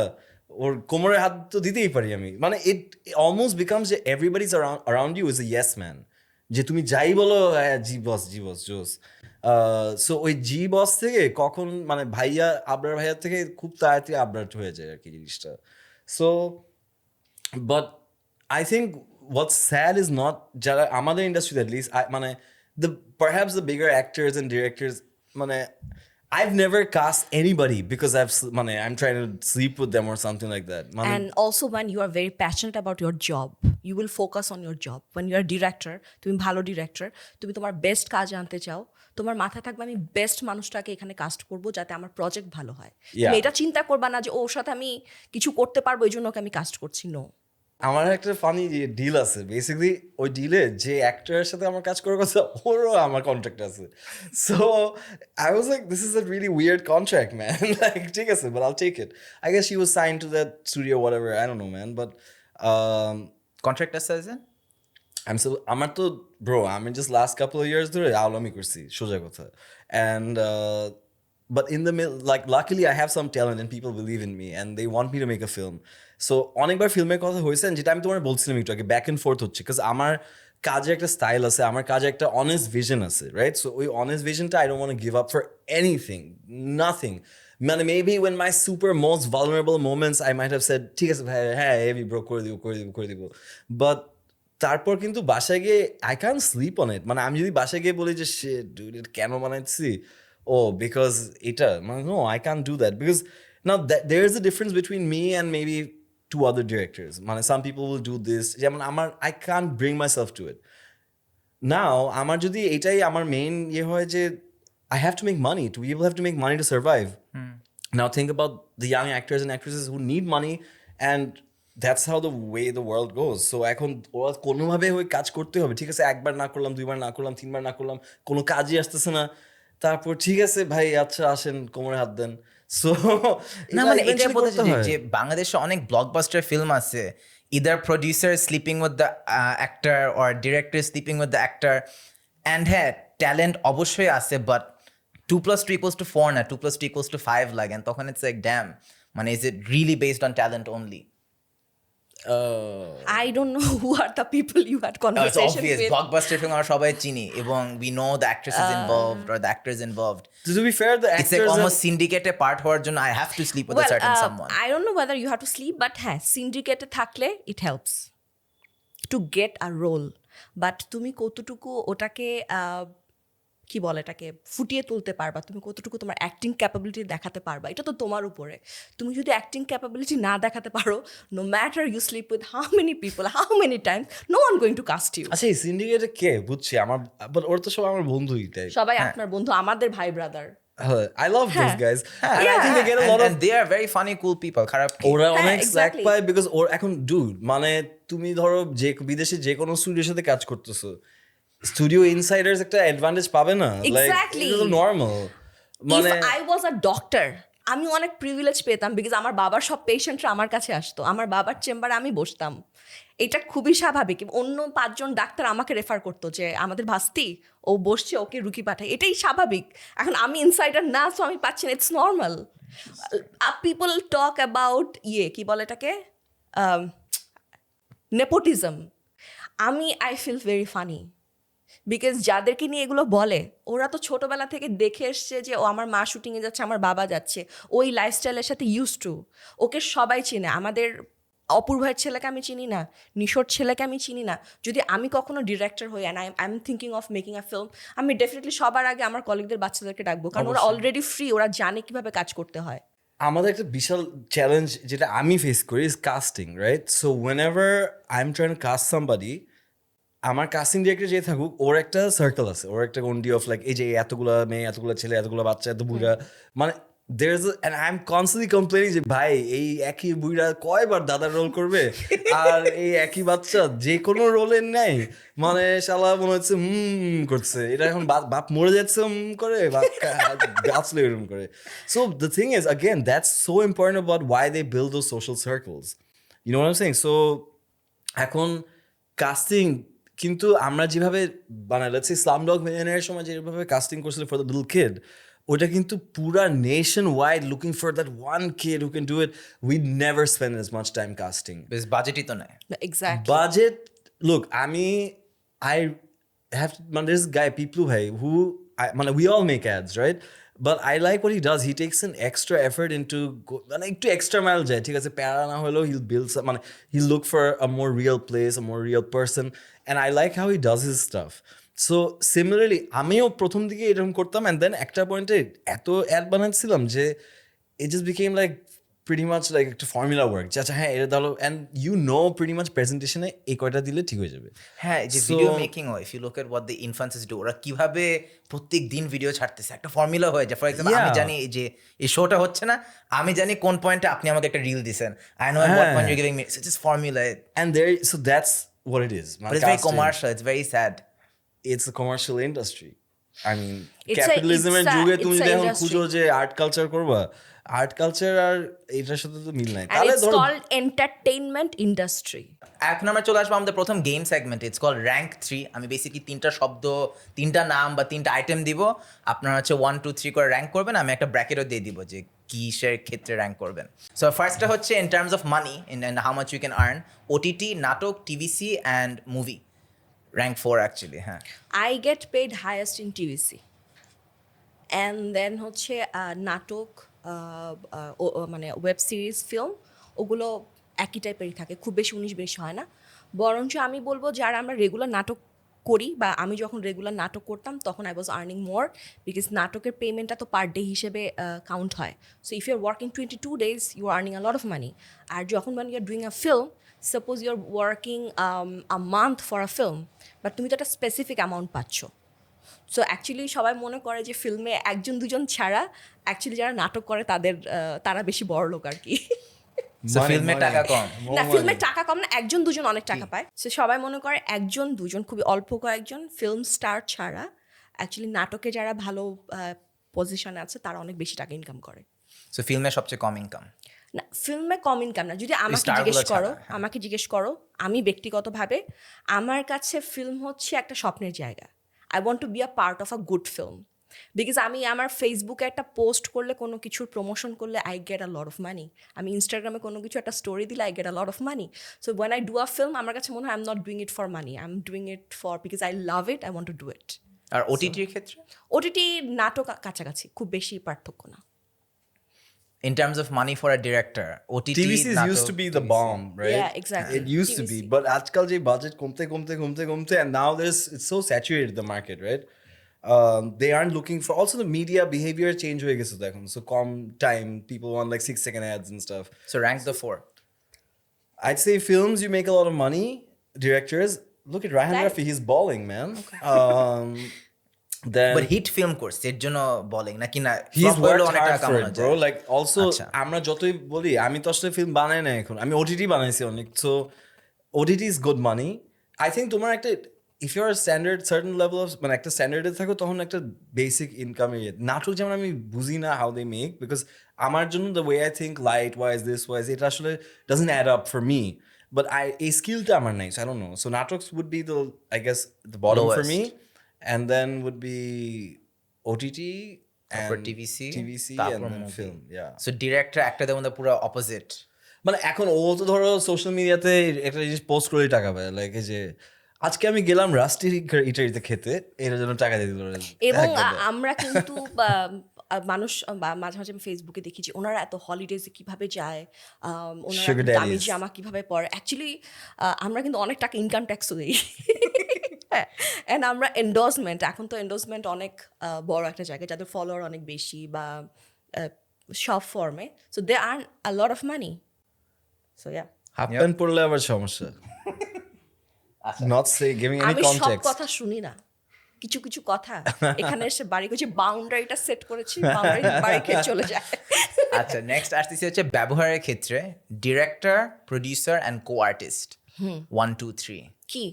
ওর কোমরে হাত তো দিতেই পারি আমি, মানে it almost becomes যে everybody's around you is a yes man, যে তুমি যাই বলো হ্যাঁ জি বস জোস। সো ওই জি বস থেকে কখন মানে ভাইয়া আবরার ভাইয়া থেকে খুব তাড়াতাড়ি আবরার হয়ে যায় আর কি জিনিসটা। So but I think what's sad is not যারা আমাদের ইন্ডাস্ট্রিতে at least মানে perhaps the bigger actors and directors মানে I've never cast anybody because I'm trying to sleep with them or something like that. And also when you are very passionate about your job, you will focus on your job. When you are director, তুমি ভালো director, তুমি তোমার best কাজ আনতে চাও, তোমার মাথায় থাকবে আমি বেস্ট মানুষটাকে এখানে কাস্ট করব যাতে আমার প্রজেক্ট ভালো হয়। তুমি এটা চিন্তা করবা না যে ওর সাথে আমি কিছু করতে পারবো এই জন্য ওকে আমি কাস্ট করছি, নো। আমার একটা ফানি ডিল আছে, বেসিক্যালি ওই ডিলে যে অ্যাক্টরের সাথে আমার কাজ করার কথা ওরও আমার কন্ট্রাক্ট আছে। So I was like this is a really weird contract man, like ঠিক আছে but I'll take it. I guess she was signed to that studio whatever, I don't know man, but contract আছে আমার তো bro আমি just last couple of years ধরে আওলামি করছি সোজা কথা। And but in the middle, like luckily I have some talent and people believe in me and they want me to make a film. So অনেকবার ফিল্মের কথা হয়েছে, যেটা আমি তোমার বলছিলাম একটু আগে, ব্যাক অ্যান্ড ফোর্থ হচ্ছে, বিকজ আমার কাজে একটা স্টাইল আছে, আমার কাজে একটা অনেস্ট ভিশন আছে, রাইট? সো ওই অনেস্ট ভিশনটা I don't want to give up for anything, nothing. মানে maybe when my super most vulnerable moments I might have said ঠিক আছে ভাই হ্যাঁ হেভি ব্রো করে দিব, বাট তারপর কিন্তু বাসায় গিয়ে I can sleep on it. মানে আমি যদি বাসায় গিয়ে বলি যে শিট ডুড এটা কেন বানাইছি, oh because এটা no I can't do that, because now there is a difference between me and maybe two other directors. মানে some people will do this, যেমন আমার I can't bring myself to it. Now আমার যদি এটাই আমার main ইয়ে হয় যে I have to make money, to people have to make money to survive. Now think about the young actors and actresses who need money, and that's how the way the world goes. So এখন ওরা কোনোভাবে ওই কাজ করতে হবে, ঠিক আছে একবার না করলাম, দুইবার না করলাম, তিনবার না করলাম, কোনো কাজই আসতেছে না, তারপর ঠিক আছে ভাই আচ্ছা আসেন কোমরে হাত দেন। সো না মানে এটা বলতে যে বাংলাদেশে অনেক ব্লকবাস্টার ফিল্ম আছে, either producer sleeping with the actor or director sleeping with the actor, and হ্যাঁ ট্যালেন্ট অবশ্যই আছে, বাট 2+2=4 না 2+2=5 লাগে, তখন ইটস লাইক ড্যাম, মানে is it really based on talent only? I don't know who are the people you had It's conversation obvious. with. Blockbuster film আমরা সবাই চিনি এবং we know the actresses involved or the actors involved. To be fair, the It's actors like almost syndicate part হওয়ার জন্য I have to sleep with a certain someone. I don't know whether you have to sleep, but হ্যাঁ syndicate থাকলে it helps to get a role. But তুমি কতটুকু ওটাকে কি বলে এটাকে ফুটিয়ে তুলতে পারবা, তুমি কতটুকু তোমার অ্যাক্টিং ক্যাপাবিলিটি দেখাতে পারবা, এটা তো তোমার উপরে। তুমি যদি অ্যাক্টিং ক্যাপাবিলিটি না দেখাতে পারো, no matter you sleep with how many people, how many times, no one going to cast you. আচ্ছা এই সিন্ডিকেটে কে বুঝছি আমার, বাট ওরা তো সব আমার বন্ধুই তাই, সবাই আপনার বন্ধু, আমাদের ভাই brother. I love those guys. And I think they get a lot of, and they are very funny cool people. খারাপ ওরা অনেক স্ল্যাক exactly. পায়, বিকজ ওর এখন ডুড মানে তুমি ধরো যে বিদেশে যে কোনো স্টুডিওর সাথে কাজ করতেছো, স্টুডিও ইনসাইডার্স একটা অ্যাডভান্টেজ পাবে না, Exactly. নর্মাল। মানে If I was a doctor, আমি অনেক প্রিভিলেজ পেতাম, বিকজ আমার বাবার সব পেশেন্টরা আমার কাছে আসতো, আমার বাবার চেম্বারে আমি বসতাম, এটা খুবই স্বাভাবিক। অন্য 5 জন ডাক্তার আমাকে রেফার করতো যে আমাদের ভাস্তি ও বসছে, ওকে রুগী পাঠায়, এটাই স্বাভাবিক। এখন আমি ইনসাইডার না, সো আমি পাচ্ছি না, it's normal. People talk about কি বলে এটাকে nepotism. I feel very funny, because যাদেরকে নিয়ে এগুলো বলে ওরা তো ছোটোবেলা থেকে দেখে এসছে যে ও আমার মা শুটিংয়ে যাচ্ছে, আমার বাবা যাচ্ছে, ওই লাইফস্টাইলের সাথে ইউজ টু, ওকে সবাই চিনে। আমাদের অপূর্বের ছেলেকে আমি চিনি না, নিশোর ছেলেকে আমি চিনি না। যদি আমি কখনো ডিরেক্টর হই and I am thinking of making a film, আমি ডেফিনেটলি সবার আগে আমার কলিগদের বাচ্চাদেরকে ডাকবো, কারণ ওরা অলরেডি ফ্রি, ওরা জানে কীভাবে কাজ করতে হয়। আমাদের একটা বিশাল চ্যালেঞ্জ যেটা আমি ফেস করি is casting, right? So whenever I'm trying to cast somebody, আমার কাস্টিং ডিরেক্টর যে থাকুক ওর একটা সার্কেল আছে, ওর একটা গন্ডি অফ লাইক এই যে এতগুলা মেয়ে, এতগুলা ছেলে, এতগুলা বাচ্চা, এত বুড়া, মানে there's and I'm constantly complaining যে ভাই এই একই বুড়া কয়বার দাদার রোল করবে, আর এই একই বাচ্চা যে কোনো রোলের নেই, মানে শালা মনে হচ্ছে করছে, এটা এখন বাপ মরে যাচ্ছে করে, গাছলে এরকম করে। So the thing is, again, that's so important about why they build those social circles. You know what I'm saying? So এখন কাস্টিং কিন্তু আমরা যেভাবে মানে লেটস সে স্লামডগ মিলিয়নেয়ারের সময় যেভাবে কাস্টিং করছিল ফর দ্য লিটল কিড, ওটা কিন্তু পুরা nation wide looking for that one kid who can do it, we never spend as much time casting. বেশ বাজেটই তো নেয়। Exactly Budget, look, I have, man, this guy, Piplu bhai, man, we all make ads, right? But I like what he does. He takes an extra effort into, মানে একটু extra mile যায়, ঠিক আছে, প্যারা না হলেও he'll build some, মানে he'll look for a more real place, a more real person, and I like how he does his stuff. So similarly, আমিও প্রথম দিকে এরকম করতাম, and then একটা পয়েন্টে এত অ্যাড বানাচ্ছিলাম যে it just became like pretty much like একটা ফর্মুলা ওয়ার্ক, যে আচ্ছা হ্যাঁ এটা দাও, and you know pretty much প্রেজেন্টেশনে এই কয়টা দিলে ঠিক হয়ে যাবে। হ্যাঁ, এই যে So- video making if you look at what the influencers do, ওরা কিভাবে প্রত্যেক দিন ভিডিও ছাড়তেছে, একটা ফর্মুলা হয়ে যায়। ফর এক্সাম্পল আমি Yeah. জানি এই যে এই শোটা হচ্ছে না, আমি জানি কোন পয়েন্টে আপনি আমাকে একটা রিল দিছেন, I know what point you giving me, so just formula. And there, so that's what it is. But it's very commercial, it's very sad. It's a commercial industry. I mean, It's ক্যাপিটালিজমের a- যুগে it's তুমি a যদি এখন industry. খুঁজো যে art culture করবা, art culture আর এটার সাথে তো মিল নাই। and তাহলে it's ধরো called entertainment industry. এখন আমরা চলে আসবো আমাদের প্রথম game segment, it's call rank 3। আমি বেসিক্যালি 3টা শব্দ, 3টা নাম বা 3টা আইটেম দিব, আপনারা হচ্ছে 1 2 3 করে র্যাঙ্ক করবেন, আমি একটা ব্র্যাকেটও দিয়ে দিব যে কিসের ক্ষেত্রে র্যাঙ্ক করবেন। সো ফার্স্টটা হচ্ছে in terms of money, in how much you can earn, OTT, নাটক, TVC and movie. Rank 4 actually, হ্যাঁ। I get paid highest in TVC. And then হচ্ছে নাটক, মানে ওয়েব সিরিজ, ফিল্ম, ওগুলো একই টাইপেরই থাকে, খুব বেশি 19-20 হয় না। বরঞ্চ আমি বলবো যারা আমরা রেগুলার নাটক করি, বা আমি যখন রেগুলার নাটক করতাম তখন I was earning more, because নাটকের পেমেন্টটা তো পার ডে হিসেবে কাউন্ট হয়। So if you are working 22 days, you are earning a lot of money. আর যখন মানে you are doing a film, suppose you are working a month for a film, but তুমি তো একটা specific amount পাচ্ছ। So actually সবাই মনে করে যে ফিল্মে 1-2 জন ছাড়া অ্যাকচুয়ালি যারা নাটক করে তারা বেশি বড় লোক আর কি। সো ফিল্মে টাকা কম। না, ফিল্মের টাকা কম না, 1-2 জন অনেক টাকা পায়। সো সবাই মনে করে 1-2 জন, খুবই অল্প কয়েকজন ফিল্ম স্টার ছাড়া অ্যাকচুয়ালি নাটকে যারা ভালো পজিশনে আছে তারা অনেক বেশি টাকা ইনকাম করে। সো ফিল্মে সবচেয়ে কম ইনকাম। না, ফিল্মে কম ইনকাম না, যদি আমাকে স্টারগুলো জিজ্ঞেস করো, ছাড়া, হ্যাঁ। আমাকে জিজ্ঞেস করো, আমি ব্যক্তিগতভাবে আমার কাছে ফিল্ম হচ্ছে একটা স্বপ্নের জায়গা। I want two be a part of a good film, because আমি আমার ফেসবুকে একটা পোস্ট করলে, কোনো কিছুর প্রমোশন করলে, I get a lot of money. আমি ইনস্টাগ্রামে কোনো কিছু একটা স্টোরি দিলে, I get a lot of money. So when I do a film, আমার কাছে মনে হয় I am not doing it for money, I am doing it for because I love it, I want to do it. আর ওটিটির ক্ষেত্রে OTT নাটক কাছাকাছি, খুব বেশি পার্থক্য না। in terms of money for a director, OTT TVCs নাটক, used to be the TVC. bomb, right? Yeah, exactly. It used to be, TVC. but আজকাল যে budget কমতে, and now it's so saturated the market, right? They aren't looking for, also the media behavior change হয়ে গেছে তো এখন, so com time, people want like 6-second ads and stuff. So rank the 4. I'd say films, you make a lot of money. Directors, look at Ryan That- Murphy, he's balling, man. Then But hit film course এর জন্য bowling নাকি না he's flop হলেও worked অনেক hard টাকা for কামানো it, bro. যায়। Like also, আচ্ছা। আমরা যতই বলি, আমি তো আসলে ফিল্ম বানাই না এখন, আমি ওটিটি বানাইছি অনেক, so OTT is good money. I think তোমার একটা, if you're a standard, certain level of, মানে একটা স্ট্যান্ডার্ডে থাকো, তখন একটা বেসিক ইনকাম নাটক যেমন আমি বুঝি না how they make, because আমার জন্য the way I think light wise, this wise, এটা আসলে doesn't add up for me. But এই স্কিলটা আমার নাই, so I don't know. So নাটকস would be the, I guess, the bottom for me, and then would be OTT তারপর and TVC, and তারপর then movie. film, yeah. So director actorদের মধ্যে পুরো opposite. মানে এখন ও তো ধরো সোশ্যাল মিডিয়াতে একটা জিনিস পোস্ট করেই টাকা পায়, লাইক এই যে আজকে আমি গেলাম রাষ্ট্রীয় ইটালিতে খেতে, এটার জন্য টাকা দিয়ে দিল। এবং আমরা কিন্তু মানুষ মাঝে মাঝে আমি ফেসবুকে দেখি যে ওনারা এত হলিডেজে কিভাবে যায়, ওনারা Sugar দামি daddies. জামা কিভাবে পরে। অ্যাকচুয়ালি আমরা কিন্তু অনেক টাকা ইনকাম ট্যাক্সও দিই, অ্যান্ড আমরা এন্ডোর্সমেন্ট, এখন তো এন্ডোর্সমেন্ট অনেক বড় একটা জায়গা, যাদের ফলোয়ার অনেক বেশি বা সব ফর্মে, so they earn a lot of money. So yeah, half pant পরলে আবার সমস্যা। Not say giving any আমি সব context. কথা শুনি না, কিছু কিছু কথা এখানে এসে বাড়ি করছি, বাউন্ডারিটা সেট করেছি, বাউন্ডারি বাড়ি খেয়ে চলে যায়। আচ্ছা, নেক্সট আসতেছি হচ্ছে ব্যবহারের ক্ষেত্রে, director, producer and co artist. 1 2 3 কি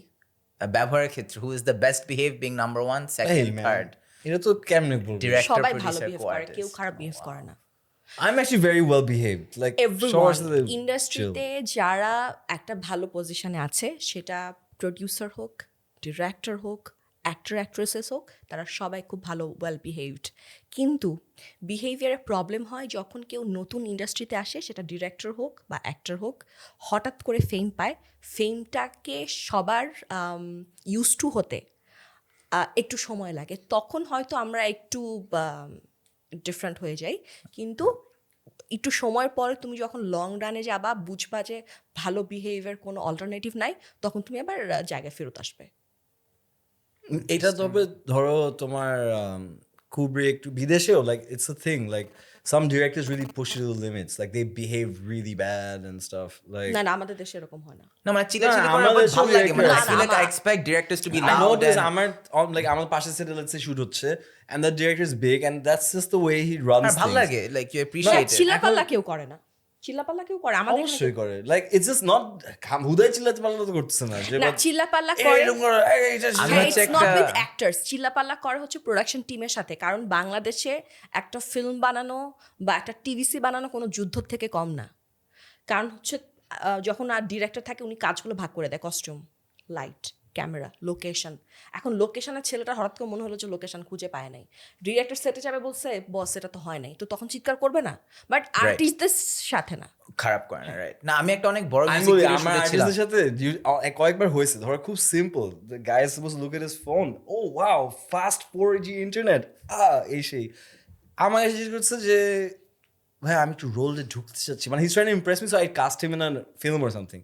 ব্যবহারের ক্ষেত্রে who is the best behave, being number 1, Hey, second, man. Third? এটা তো কেমনে বলবো? Director, সবাই ভালো producer, বিহেভ করে, co-artist. কেউ খারাপ বিহেভ করে না। I'm actually very well behaved. Like everyone সবার সাথে ইন্ডাস্ট্রিতে যারা একটা ভালো পজিশনে আছে, সেটা প্রডিউসার হোক, ডিরেক্টর হোক, অ্যাক্টর অ্যাক্ট্রেসেস হোক, তারা সবাই খুব ভালো ওয়েল বিহেভড। কিন্তু বিহেভিয়ারের প্রবলেম হয় যখন কেউ নতুন ইন্ডাস্ট্রিতে আসে, সেটা ডিরেক্টর হোক বা অ্যাক্টর হোক, হঠাৎ করে ফেম পায়, ফেমটাকে সবার ইউজ টু হতে একটু সময় লাগে, তখন হয়তো আমরা একটু ডিফারেন্ট হয়ে যাই। কিন্তু একটু সময়ের পরে তুমি যখন লং রানে যাবা, বুঝবা যে ভালো বিহেভিয়ার কোনো অল্টারনেটিভ নাই, তখন তুমি আবার জায়গায় ফেরত আসবে। এটা তবে ধরো তোমার কুব্রিক একটু বিদেশেও like it's a thing like some directors really push it to the limits like they behave really bad and stuff like না না, আমাদের দেশে এরকম হয় না। না মানে চিল্লাচিল্লি না, করার পর আমাদের ভালো লাগে, মানে director I feel like I আমার- expect directors to be I know loud this and আমার পাশে সেটা let's say shoot হচ্ছে and the director is big and that's just the way he runs আর ভালো things. লাগে, like you appreciate it. চিল্লাপাল্লা কেউ করে না, চিল্লাপাল্লা কেউ করে আমাদের এখানে অবশ্যই করে লাইক ইটস জাস্ট নট হুদাই চিল্লাতে পারলে তো করতেছে না যে না, but- চিল্লাপাল্লা এই করে এরকম করে, এই এটা আমি হ্যাঁ, হচ্ছে it's not একটা- with actors, চিল্লাপাল্লা করে হচ্ছে প্রোডাকশন টিমের সাথে। কারণ বাংলাদেশে একটা ফিল্ম বানানো বা একটা টিভিসি বানানো কোনো যুদ্ধ থেকে কম না। কারণ হচ্ছে যখন আর ডিরেক্টর থাকে, উনি কাজগুলো ভাগ করে দেয়, কস্টিউম, লাইট, ক্যামেরা, লোকেশন। এখন লোকেশনের ছেলেটা হঠাৎ করে মনে হলো যে লোকেশন খুঁজে পায় নাই, ডিরেক্টর সেটে যাবে, বলছে বস এটা তো হয় নাই, তো তখন চিৎকার করবে না, বাট আর্টিস্টদের সাথে না। খারাপ করে না, রাইট? না আমি একটা অনেক বড় আমি মিউজিক বলি ভিডিও আমার শুনেছিলাম। আর্টিস্টের সাথে কয়েকবার হয়েছে ধরো খুব simple the guy is suppose look at his phone oh wow fast 4G internet এই সেই আমার এসে জিজ্ঞেস করছে যে ভাই আমি একটু রোলে ঢুকতে চাচ্ছি মানে his trying to impress me so I cast him in a film or something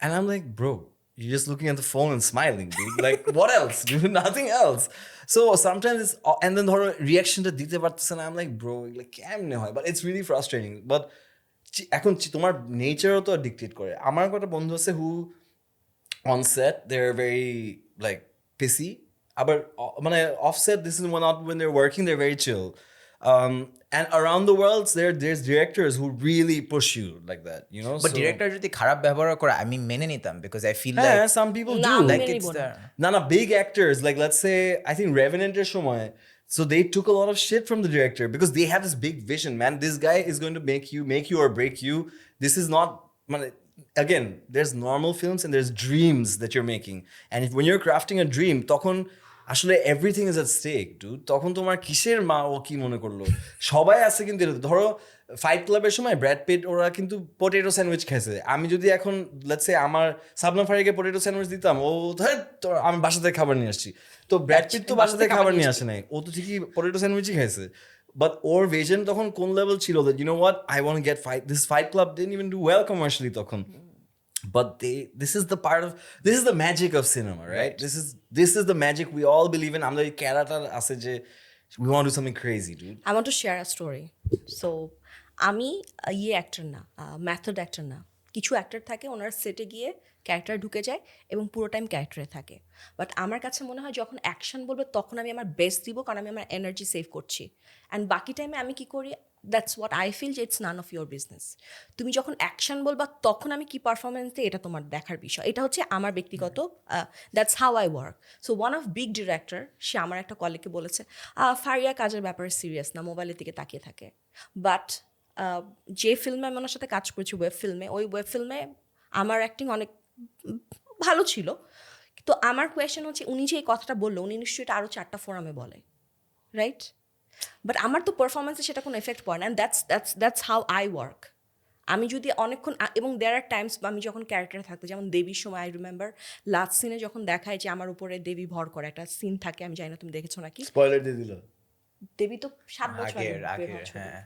and I'm like bro you're just looking at the phone and smiling dude like what else dude nothing else so sometimes it's and then ধরো রিঅ্যাকশনটা দিতে পারতেছে না I'm like bro like কেমনে হয় but it's really frustrating but এখন তোমার নেচারও তো dictate করে আমার একটা বন্ধু আছে who on set they are very like PC আবার মানে off set this is when they're working they're very chill and around the world there's directors who really push you like that you know but director যদি খারাপ ব্যবহার করে আমি মেনে নিতাম, because I feel like yeah some people না, do আমি like মেনে it's নিবো না। the না big actors like let's say I think Revenant এর সময় so they took a lot of shit from the director because they have this big vision man this guy is going to make you or break you this is not again there's normal films and there's dreams that you're making and when you're crafting a dream তখন আসলে everything is at stake dude তখন তোমার কিসের মা ও কি মনে করলো সবাই আছে কিন্তু ধরো ফাইট ক্লাবের সময় ব্র্যাড পিট ওরা কিন্তু পটেটো স্যান্ডউইচ খেয়েছে আমি যদি এখন লেটস সে আমার সাবনাম ফারিয়াকে পটেটো স্যান্ডউইচ দিতাম ও আমি বাসা থেকে খাবার নিয়ে আসছি তো ব্র্যাড পিট তো বাসা থেকে খাবার নিয়ে আসে নাই ও তো ঠিকই পটেটো স্যান্ডউইচই খাইছে বাট ওর ভিশন তখন কোন লেভেল ছিল that you know what I want get fight this fight club didn't even do well commercially তখন but this is the magic of cinema right this is the magic we all believe in আমরা এই ক্যারাটা আছে যে we want to do something crazy dude I want to share a story. So আমি actor না, method actor না। কিছু actor থাকে ওনারা সেটে গিয়ে ক্যারেক্টার ঢুকে যায় এবং পুরো টাইম ক্যারেক্টারে থাকে। বাট আমার কাছে মনে হয় যখন অ্যাকশন বলবে তখন আমি আমার বেস্ট দিব, কারণ আমি আমার এনার্জি সেভ করছি। অ্যান্ড বাকি টাইমে আমি কি করি, দ্যাটস হোয়াট আই ফিল যে it's none of your business. তুমি যখন অ্যাকশন বলবা তখন আমি কি পারফরমেন্স দিই এটা তোমার দেখার বিষয়। এটা হচ্ছে আমার ব্যক্তিগত, that's how I work. So one of big director সে আমার একটা কলিগকে বলেছে ফারিয়া কাজের ব্যাপারে সিরিয়াস না, মোবাইলের দিকে তাকিয়ে থাকে। বাট যে ফিল্মে আমি ওনার সাথে কাজ করেছি ওয়েব ফিল্মে, ওই ওয়েব ফিল্মে আমার অ্যাক্টিং অনেক ভালো ছিল। তো আমার কোয়েশ্চেন হচ্ছে উনি যে এই কথাটা বললো উনি নিশ্চয়ই এটা আরও 4টা ফোরামে বলে, রাইট? বাট আমার তো পারফরমেন্সে সেটা কোনো এফেক্ট পড়ে না। And that's how I work. আমি যদি অনেকক্ষণ এবং দেয়ার আর টাইমস আমি যখন ক্যারেক্টারে থাকতো, যেমন দেবীর সময় আই রিমেম্বার লাস্ট সিনে যখন দেখায় যে আমার উপরে দেবী ভর করে একটা সিন থাকে, আমি জানি না তুমি দেখেছো নাকি। স্পয়লার দিয়ে দিল দেবী তো 7 বছর আগে আগে বের হওয়া ছিল। হ্যাঁ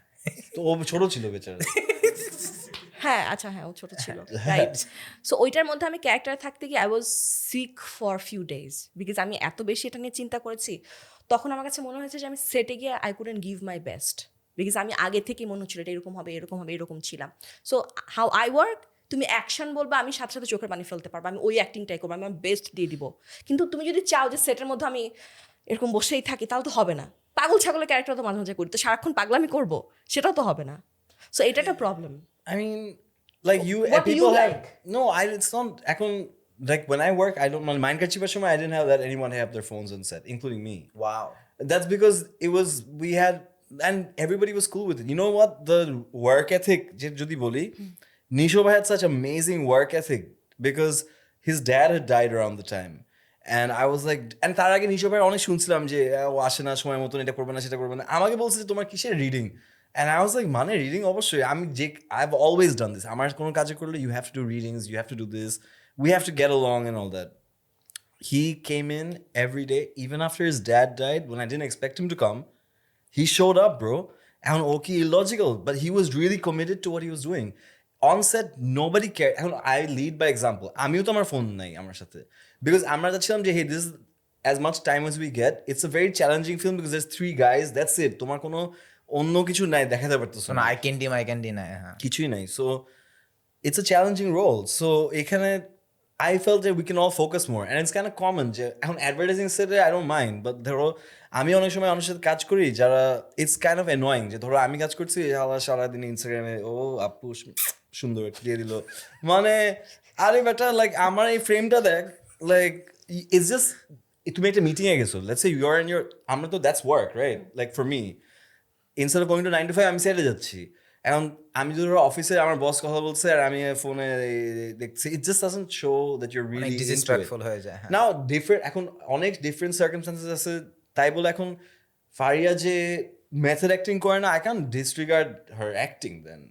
তো ও ছোট ছিল বেচারা হ্যাঁ আচ্ছা হ্যাঁ, ও ছোট ছিল, রাইট? সো ওইটার মধ্যে আমি ক্যারেক্টারে থাকতে গিয়ে I was sick for few days because আমি এত বেশি এটা নিয়ে চিন্তা করেছি। তখন আমার কাছে মনে হয়েছে যে আমি সেটে গিয়ে I couldn't give my best because আমি আগে থেকেই মনে হচ্ছিল এটা এরকম হবে এরকম হবে এরকম ছিলাম। সো হাউ আই ওয়ার্ক, তুমি অ্যাকশন বলবা আমি সাথে সাথে চোখের পানি ফেলতে পারবো, আমি ওই অ্যাক্টিংটাই করবো, আমি আমার বেস্ট দিয়ে দিব। কিন্তু তুমি যদি চাও যে সেটের মধ্যে আমি এরকম বসেই থাকি তাহলে তো হবে না। পাগল ছাগলের ক্যারেক্টার তো মাঝে মাঝে করি, তো সারাক্ষণ পাগলামি করবো সেটাও তো হবে না। সো এটা একটা problem. I mean, like you, What do people you have like? no. It's not. Like when I work, I don't. My I didn't have that anyone have their phones on set, including me. Wow That's because we had, and everybody was cool with it. You know what? The work ethic, Jodi Boli, Nishoba had such amazing work ethic because his dad had died around the time. And I was like, and তার আগে নিশো ভাই অনেক শুনছিলাম যে ও আসে না সময় মতন, এটা করবে না সেটা করবে না, আমাকে বলছে যে তোমার কিসের reading, and I was like মানে রিডিং অবশ্যই আমি যে I've always done this, আমার কোনো কাজে করলে you have to do readings, you have to do this, we have to get along and all that. He came in every day even after his dad died when I didn't expect him to come. He showed up, bro. And okay, illogical, but he was really committed to what he was doing. On set, nobody cared. And I lead by example. আমিও তো আমার phone নাই আমার সাথে, because আমরা যাচ্ছিলাম যে hey, this is as much time as we get. It's a very challenging film because there's 3 guys. That's it. তোমার কোনো অন্য কিছু নাই দেখাতে পারতেছো না। I can deny, হ্যাঁ। কিছুই নাই। So it's a challenging role. So এখানে I felt that we can all focus more, and it's kind of common যে এখন অ্যাডভার্টাইজিং সেটে I don't mind, but ধরো আমি অনেক সময় অনেক সাথে কাজ করি যারা it's kind of annoying যে ধরো আমি কাজ করছি সারাদিন ইনস্টাগ্রামে ও আপু সুন্দর দিয়ে দিল, মানে আরে বেটা লাইক আমার এই ফ্রেমটা দেখ, লাইক it's just তুমি একটা মিটিংয়ে গেছো, let's say you are in your, আমরা তো that's work, right? Like for me, instead of going to 9 to 5 আমি সেটে যাচ্ছি, এখন আমি যদি অফিসে আমার বস কথা বলছে আর আমি ফোনে দেখছি, it just doesn't show that you're অনেক really into it. ডিস্ট্রাক্টফুল হয়ে যায়, হ্যাঁ। Now different এখন অনেক ডিফারেন্ট সার্কামস্টান্সেস আছে, তাই বলে এখন ফারিয়া যে মেথড অ্যাক্টিং করে না, I can't disregard her acting then.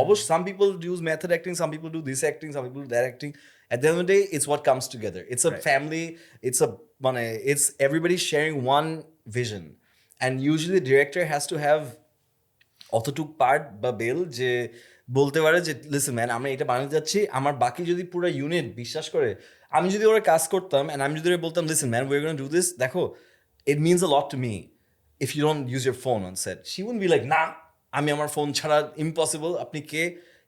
অবশ্য some people use method acting, some people do this acting, some people do that acting. At the end of the day, it's what comes together. It's a family, it's a মানে it's everybody sharing one vision, and usually the director has to have অতটুক part বা বেল যে বলতে পারে যে listen man আমরা এটা বানাতে যাচ্ছি, আমার বাকি যদি পুরো ইউনিট বিশ্বাস করে, আমি যদি ওরা কাজ করতাম and আমি যদি ওরা বলতাম listen man we're going to do this, দেখো it means a lot to me if you don't use your phone on set, she wouldn't be like না আমি আমার ফোন ছাড়া impossible, আপনি কে,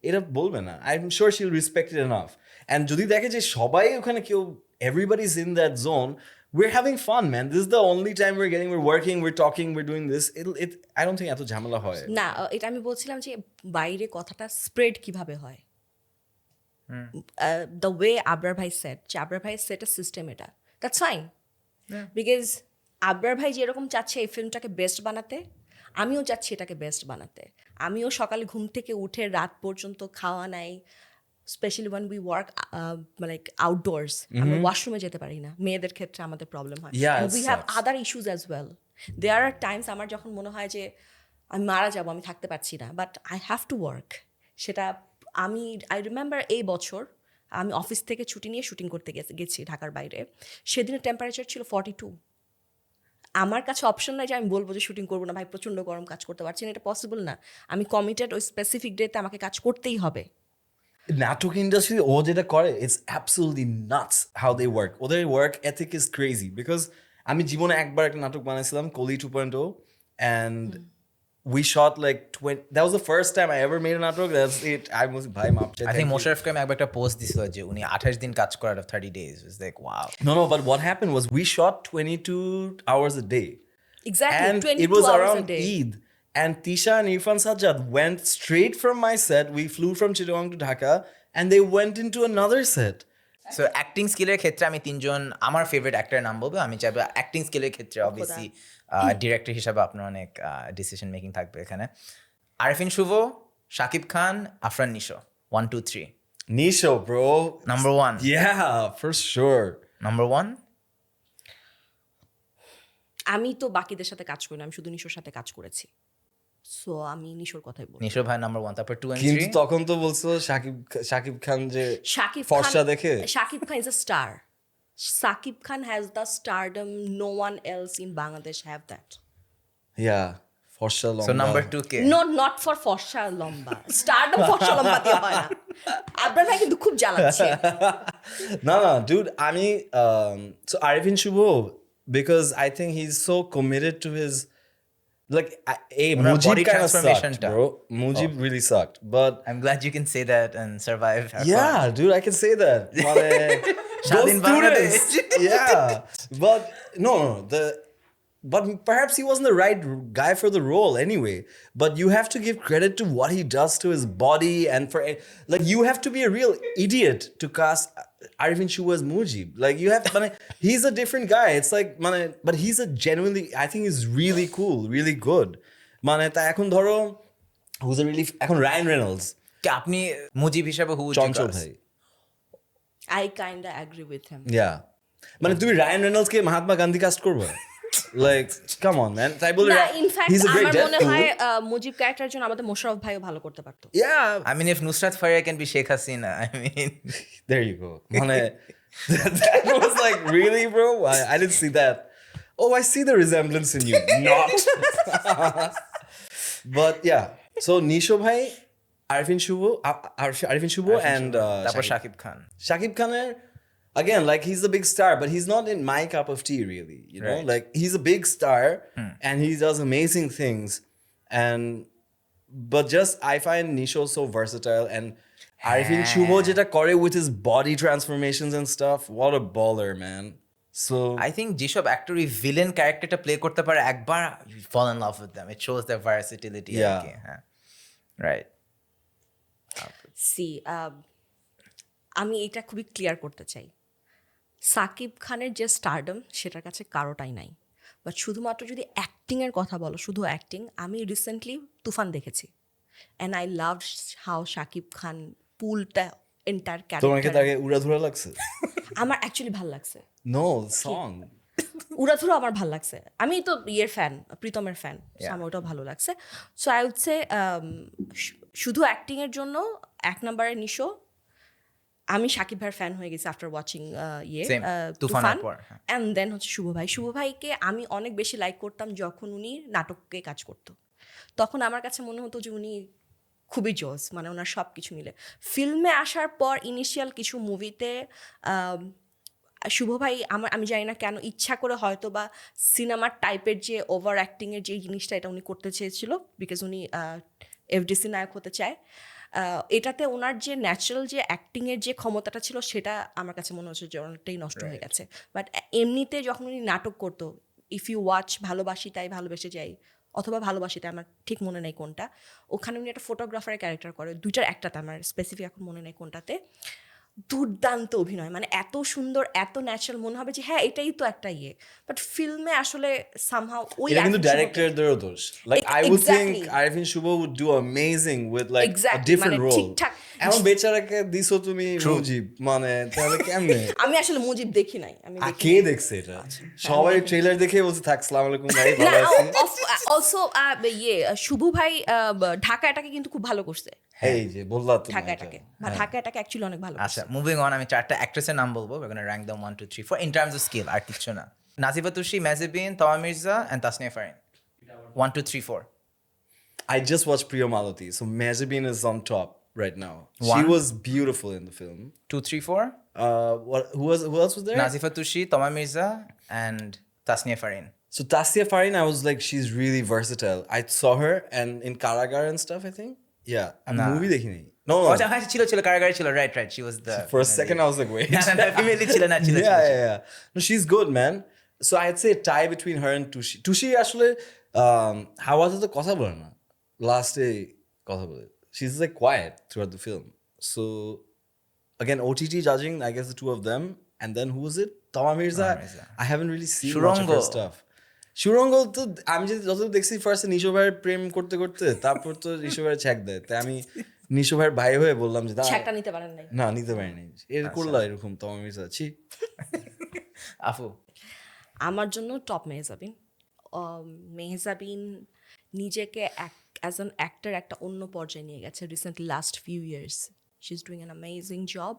এটা বলবে না, I'm sure she'll respect it enough. And যদি দেখে যে সবাই ওখানে কেউ everybody's in that zone, we're having fun, man. This is the only time we're working, we're talking, we're doing this. I don't think এত ঝামেলা হয় না, এটা আমি বলছিলাম যে বাইরে কথাটা স্প্রেড কিভাবে হয়, দ্য ওয়ে আবরার ভাই সেট, যে আবরার ভাই সেট সিস্টেম, এটা দ্যাটস ফাইন, বিকজ আবরার ভাই যেরকম চাচ্ছে এই ফিল্মটাকে বেস্ট বানাতে, আমিও চাচ্ছি এটাকে বেস্ট বানাতে। আমিও সকালে ঘুম থেকে উঠে রাত পর্যন্ত খাওয়া নাই, specially when we work like outdoors, আমরা ওয়াশরুমে যেতে পারি না, মেয়েদের ক্ষেত্রে আমাদের প্রবলেম হয়, we have other issues as well. There are times আমার যখন মনে হয় যে আমি মারা যাবো, আমি থাকতে পারছি না, but I have to work. সেটা আমি আই রিমেম্বার এই বছর আমি অফিস থেকে ছুটি নিয়ে শুটিং করতে গেছি ঢাকার বাইরে, সেদিনের টেম্পারেচার ছিল 42। আমার কাছে অপশন নাই যে আমি বলবো যে শুটিং করবো না ভাই, প্রচণ্ড গরম, কাজ করতে পারছি না, এটা পসিবল না। আমি কমিটেড, ওই স্পেসিফিক ডেতে আমাকে কাজ করতেই হবে। নাটক ইন্ডাস্ট্রি ও যেটা করে, it's absolutely nuts how they work. ওদের work ethic is crazy because আমি জীবনে একবার একটা নাটক বানাইছিলাম কলি 2.0 and we shot like 20, that was the first time I ever made a natok, that's it. I was bhai maaf chahiye, I think Mosharraf Khan একবার একটা পোস্ট দিছিল যে উনি 28 দিন কাজ করে out of 30 days. It's like wow. no but what happened was we shot 22 hours a day, Exactly, and 22 it was hours around a day. Eid, and Tisha and Irfan Sajjad went straight from my set, we flew from Chittagong to Dhaka and they went into another set. So acting স্কিলের ক্ষেত্রে আমি তিনজন আমার favourite অ্যাক্টরের নাম বলবো। আমি চাইবো acting স্কিলের ক্ষেত্রে অবভিয়াসলি ডিরেক্টর হিসাবে আপনার অনেক ডিসিশন মেকিং থাকবে এখানে। আরিফিন শুভ, Shakib Khan, Afran Nisho, 1 2 3। Nisho, bro. Number 1. Yeah, for sure. Number 1. আমি তো বাকিদের সাথে কাজ করি না, আমি শুধু নিশোর সাথে কাজ করেছি, সো আমি নিশোর কথাই বলবো। নিশো ভাই নাম্বার 1, তারপর 2 and 3। কিন্তু তখন তো বলছো শাকিব খান যে ফর্সা দেখে, Shakib Khan is a star, Shakib Khan has the stardom, no one else in Bangladesh have that. Yeah ফর্সা লম্বা। সো নাম্বার 2 কে? নট ফর ফর্সা লম্বা, স্টারডম ফর্সা লম্বা দিয়ে হয় না। আপনার ভাই কিন্তু খুব জ্বালাচ্ছে। না dude, আমি so Arifin Shubho, because I think he's so committed to his, like Mujib kind of sucked, bro. Mujib really sucked, but I'm glad you can say that and survive. yeah, dude, I can say that. Shadin Bangladesh. Yeah, but no, but perhaps he wasn't the right guy for the role anyway. But you have to give credit to what he does to his body, and for like you have to be a real idiot to cast Arifin Shubho as Mujib. Like you have, he's a different guy. It's like, but he's a genuinely, I think he's really cool, really good. তা এখন ধরো who's a really, এখন Ryan Reynolds. আপনি মুজিব হিসাবে হু চঞ্চল ভাই। I kinda agree with him. Yeah. মানে তুমি Ryan রেনল্ডসকে Mahatma Gandhi caste করবে? লাইক কাম অন ম্যান, তাই বলে না ইনফ্যাক্ট he's a great আমার মনে Deadpool. হয় মুজিব ক্যারেক্টারের জন্য আমাদের মোশাররফ ভাইও ভালো করতে পারতো। Yeah, I mean, if Nusrat Faria can be Sheikh Hasina, I mean, there you go. মানে that was like really bro, I didn't see that. Oh, I see the resemblance in you. Not. But yeah, so Nisho bhai, Arifin Shubho and তারপর Shakib Khan. Shakib Khaner, again, like he's a big star, but he's not in my cup of tea, really. You know, Right. like he's a big star and he does amazing things. But just I find Nisho so versatile and Arifin Shubho jeta kore with his body transformations and stuff. What a baller, man. So I think যেসব অ্যাক্টরই villain ক্যারেক্টারটা play করতে পারে একবার, you fall in love with them. It shows their versatility. Yeah. হ্যাঁ, right. C আমি এটা খুবই clear করতে চাই, সাকিব খানের যে স্টারডম সেটার কাছে কারোটাই নাই। বাট শুধুমাত্র যদি অ্যাক্টিংয়ের কথা বলো, শুধু অ্যাক্টিং, আমি রিসেন্টলি তুফান দেখেছি and I love how Shakib Khan পুলটা এন্টায়ার তোমাকে ক্যারেক্টার। তাকে উড়াধুরা লাগছে? আমার অ্যাকচুয়ালি ভাল লাগছে, No, song. উড়াধুরা আমার ভাল লাগছে। আমি তো ইয়ের ফ্যান, প্রীতমের ফ্যান, আমার ওটাও ভালো লাগছে। সো আই উড সে শুধু অ্যাক্টিংয়ের জন্য এক নম্বরে নিশো। আমি শাকিব ভাইয়ের ফ্যান হয়ে গেছি আফটার ওয়াচিং Same. তুফান, তুফানের পর, হ্যাঁ। অ্যান্ড দেন হচ্ছে শুভ ভাই। শুভ ভাইকে আমি অনেক বেশি লাইক করতাম যখন উনি নাটকে কাজ করতো। তখন আমার কাছে মনে হতো যে উনি খুবই জোস, মানে ওনার সব কিছু মিলে। ফিল্মে আসার পর ইনিশিয়াল কিছু মুভিতে শুভ ভাই আমি জানি না কেন ইচ্ছা করে হয়তো বা সিনেমার টাইপের যে ওভার অ্যাক্টিংয়ের যে জিনিসটা এটা উনি করতে চেয়েছিল, বিকজ উনি এফডিসি নায়ক হতে চায়। এটাতে ওনার যে ন্যাচারাল যে অ্যাক্টিংয়ের যে ক্ষমতাটা ছিল সেটা আমার কাছে মনে হচ্ছে যে অনেকটাই নষ্ট হয়ে গেছে। বাট এমনিতে যখন উনি নাটক করতো, ইফ ইউ ওয়াচ ভালোবাসি তাই ভালোবেসে যাই অথবা ভালোবাসি তাই, আমার ঠিক মনে নেই কোনটা, ওখানে উনি একটা ফটোগ্রাফারের ক্যারেক্টার করে, দুইটার একটাতে, আমার স্পেসিফিক এখন মনে নেই কোনটাতে। দুর্দান্ত অভিনয়, মানে এত সুন্দর, এত ন্যাচারাল, মনে হবে যে হ্যাঁ এটাই তো একটা ইয়ে। বাট ফিল্মে আসলে সামহাউ ওই এটা কিন্তু ডাইরেক্টরদেরও দোষ। Like I would think Exactly. Arifin Shubho would do amazing with like a Exactly, different মানে role. ঠিকঠাক। এখন বেচারাকে দিছো তুমি মুজিব, মানে তাহলে কেমনে? আমি আসলে মুজিব দেখি নাই, আমি দেখি কে দেখছে এটা? সবাই ট্রেলার দেখে বলছে থাক, আসসালামু আলাইকুম ভাই, না। ভালো আছি। অলসো ইয়ে শুভ ভাই ঢাকা এটাকে কিন্তু খুব ভালো করছে। এই যে বললা তো ঢাকা এটাকে অ্যাকচুয়ালি অনেক ভালো আচ্ছা, মুভিং অন, আমি চারটা অ্যাক্ট্রেসের নাম বলবো। we're gonna rank them 1 2 3 4 in terms of skill, আর কিছু না। নাজিফা তুষি, মেহজাবিন, তমা Mirza and Tasnia Farin. 1 2 3 4. I just watched Priya Malati, so Mehjabin is on top right now. She One. was beautiful in the film. 2 3 4. Who else was there? Nazifa Tushi, তমা Mirza and Tasnia Farin. So Tassia Farin, I was like, she's really versatile. I saw her and in Karagar and stuff, I think. Yeah, a Nah. movie dekhini. No, আচ্ছা হ্যাঁ, ছিল কারাগারে ছিল, right, she was the For a second, I was like, wait. না ফিমেলি ছিল না, ছিল Yeah. No, she's good, man. So I'd say a tie between her and Tushi. Tushi actually, Hawa's the kotha bole na. Last day kotha bole. She's like quiet throughout the film. So again, OTT judging, I guess the two of them. And then who was it? Tama Mirza. I haven't really seen much of her Shurongo. stuff. সুরঙ্গ তো আমি যত দেখছি first Nisho ভাইয়ের প্রেম করতে করতে তারপর তো নিশো ভাইয়ের ছ্যাক দেয়, তাই আমি নিশো ভাইয়ের ভাই হয়ে বললাম যে ছ্যাকটা নিতে পারেন নাই। না, নিতে পারিনি। এর করলা এরকম তো আমি চাচ্ছি। আফু। আমার জন্য টপ মেহজাবিন। মেহজাবিন নিজেকে অ্যাজ অ্যান অ্যাক্টর একটা অন্য পর্যায়ে নিয়ে গেছে recently, last few years she is doing an amazing job.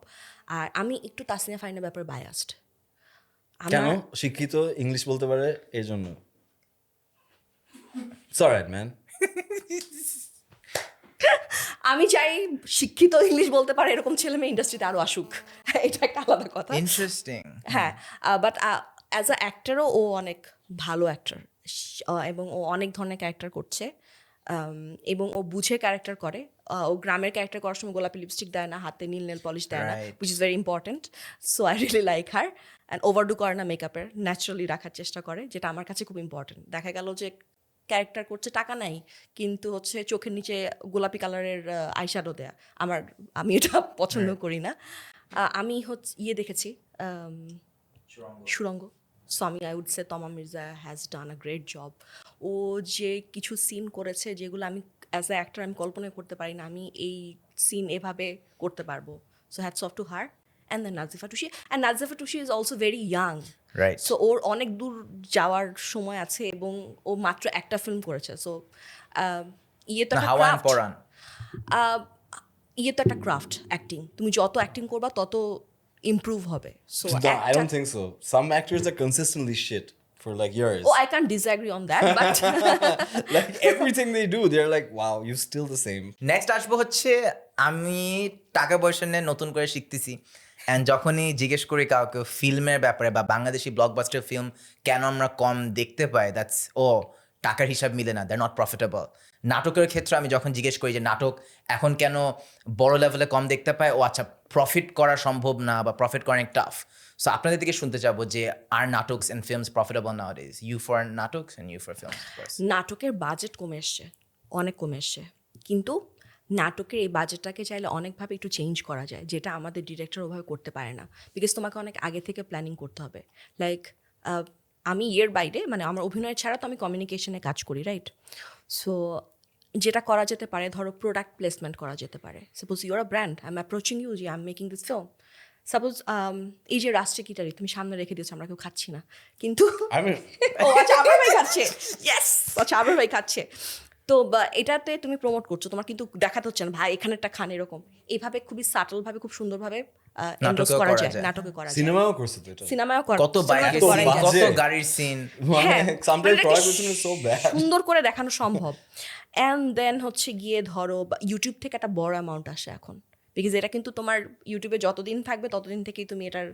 আর আমি একটু তাসনিয়া ফারিনের ব্যাপারে বায়াসড। কেন? শিক্ষিত, ইংলিশ বলতে পারে এই জন্য? It's alright, man. আমি চাই শিক্ষিত ইংলিশ বলতে পারে এরকম ছেলে মেয়ে ইন্ডাস্ট্রিতে আরও আসুক, এটা একটা আলাদা কথা। ইন্টারেস্টিং। হ্যাঁ, বাট অ্যাজ আ অ্যাক্টরও ও অনেক ভালো অ্যাক্টর, এবং ও অনেক ধরনের ক্যারেক্টার করছে, এবং ও বুঝে ক্যারেক্টার করে। ও গ্রামের ক্যারেক্টার করার সময় গোলাপি লিপস্টিক দেয় না, হাতে নীল নেল পলিশ দেয় না, Right. Which is very important. So I really like her. And overdo করে না মেকআপের, ন্যাচারালি রাখার চেষ্টা করে, যেটা আমার কাছে খুব ইম্পর্টেন্ট। দেখা গেল যে ক্যারেক্টার করছে, টাকা নাই কিন্তু হচ্ছে চোখের নিচে গোলাপি কালারের আইশ্যাডো দেয়া, আমি এটা পছন্দ করি না। আমি হচ্ছে দেখেছি সুরঙ্গ। So I would say Toma Mirza has done a great job. ও যে কিছু সিন করেছে যেগুলো আমি অ্যাজ আ অ্যাক্টর আমি কল্পনা করতে পারি না আমি এই সিন এভাবে করতে পারবো। So hats off to her. And then Nazifa Tushi, and Nazifa Tushi is also very young, Right. So ওর অনেক দূর যাওয়ার সময় আছে এবং ও মাত্র একটা ফিল্ম করেছে। সো ইয়ে তো না, একটা হাওয়ান craft। পরান। ইয়ে তো একটা ক্রাফট, অ্যাক্টিং। তুমি যত অ্যাক্টিং করবা তত ইমপ্রুভ হবে। So No, I don't think so. Some actors are consistently shit for like years. Oh I can disagree on that, but Like everything they do, they're like, wow, you're still the same. Next আসবো হচ্ছে, আমি টাকা পয়সা নিয়ে নতুন করে শিখতেছি, and যখনই জিজ্ঞেস করি কাউকে ফিল্মের ব্যাপারে বা বাংলাদেশি ব্লকবাস্টার ফিল্ম কেন আমরা কম দেখতে পাই, দ্যাটস টাকার হিসাব মিলে না, দ্যার নট প্রফিটেবল। নাটকের ক্ষেত্রে আমি যখন জিজ্ঞেস করি যে নাটক এখন কেন বড় লেভেলে কম দেখতে পায়, আচ্ছা প্রফিট করা সম্ভব না বা প্রফিট করা অনেক টাফ। সো আপনাদের থেকে শুনতে চাবো যে আর নাটকস and films profitable nowadays, you for নাটকস অ্যান্ড ইউ ফর ফিল্মস? নাটকের বাজেট কমে এসছে, অনেক কমে এসছে, কিন্তু নাটকের এই বাজেটটাকে চাইলে অনেকভাবে একটু চেঞ্জ করা যায়, যেটা আমাদের ডিরেক্টর ওভাবে করতে পারে না, বিকজ তোমাকে অনেক আগে থেকে প্ল্যানিং করতে হবে। লাইক আমি এর বাইরে, মানে আমার অভিনয় ছাড়া তো আমি কমিউনিকেশনে কাজ করি, রাইট? সো যেটা করা যেতে পারে, ধরো প্রোডাক্ট প্লেসমেন্ট করা যেতে পারে। Suppose you're a brand, I am approaching you, যে I am making this film. Suppose এই যে রাষ্ট্রীয় কিটারি তুমি সামনে রেখে দিয়েছো, আমরা কেউ খাচ্ছি না, কিন্তু I mean, ও আচ্ছা আবার ভাই খাচ্ছে, ইয়েস, আচ্ছা আবার ভাই খাচ্ছে। তো এটাতে তুমি প্রমোট করছো, তোমার কিন্তু দেখাতে হচ্ছে না ভাই এখানেরটা খান, এরকম এইভাবে খুবই সাটলভাবে, খুব সুন্দরভাবে এন্ডোর্স নাটকেও করা করা যায়, যায়। নাটকে করা যায়, cinema করছে তো এটা। সিনেমাও করা, কত বাইকে সিনেমাতে করাই বাজে। যায়। কত গাড়ির সিন, হ্যাঁ, sometimes মানে product এটাকে placement is so bad. সুন্দর করে দেখানো সম্ভব। অ্যান্ড দেন হচ্ছে গিয়ে ধরো ইউটিউব থেকে একটা বড় অ্যামাউন্ট আসে এখন, বিকজ এটা কিন্তু তোমার ইউটিউবে যতদিন থাকবে ততদিন থেকেই তুমি এটার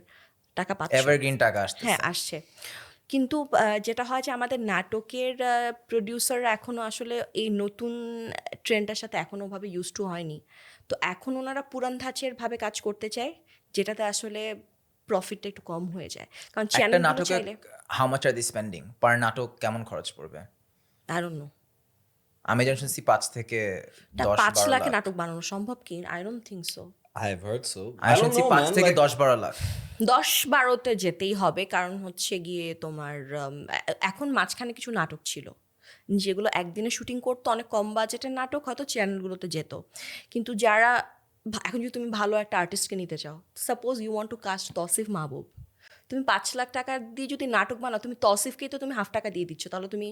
টাকা পাচ্ছ, এভারগ্রিন টাকা আসছে। হ্যাঁ আসছে। কিন্তু যেটা হয় যে আমাদের নাটকের প্রডিউসাররা এখনও আসলে এই নতুন ট্রেন্ডটার সাথে এখনও ওভাবে ইউজ টু হয়নি। তো এখন ওনারা পুরান ধাঁচের ভাবে কাজ করতে চায়, যেটাতে আসলে প্রফিটটা একটু কম হয়ে যায়, কারণ একটা চ্যানেল নাটকে চাইলে how much are they spending per natok, কেমন খরচ পড়বে? আই ডোন্ট নো, আমি যখন শুনছি 5 থেকে 10 5 12 লাখে লাখ। নাটক বানানো সম্ভব কি? I don't think so. I've heard so. আমি I don't শুনছি know, 5 man. থেকে Like, 10-12 লাখ। 10-12তে যেতেই হবে, কারণ হচ্ছে গিয়ে তোমার এখন মাঝখানে কিছু নাটক ছিল যেগুলো একদিনে শুটিং করতো, অনেক কম বাজেটের নাটক, হয়তো চ্যানেলগুলোতে যেত। কিন্তু যারা এখন যদি তুমি ভালো একটা আর্টিস্টকে নিতে চাও, suppose you want to cast Tausif Mahbub, তুমি 5 লাখ টাকা দিয়ে যদি নাটক বানাও, তুমি তৌসিফকেই তো তুমি ½ টাকা দিয়ে দিচ্ছ, তাহলে তুমি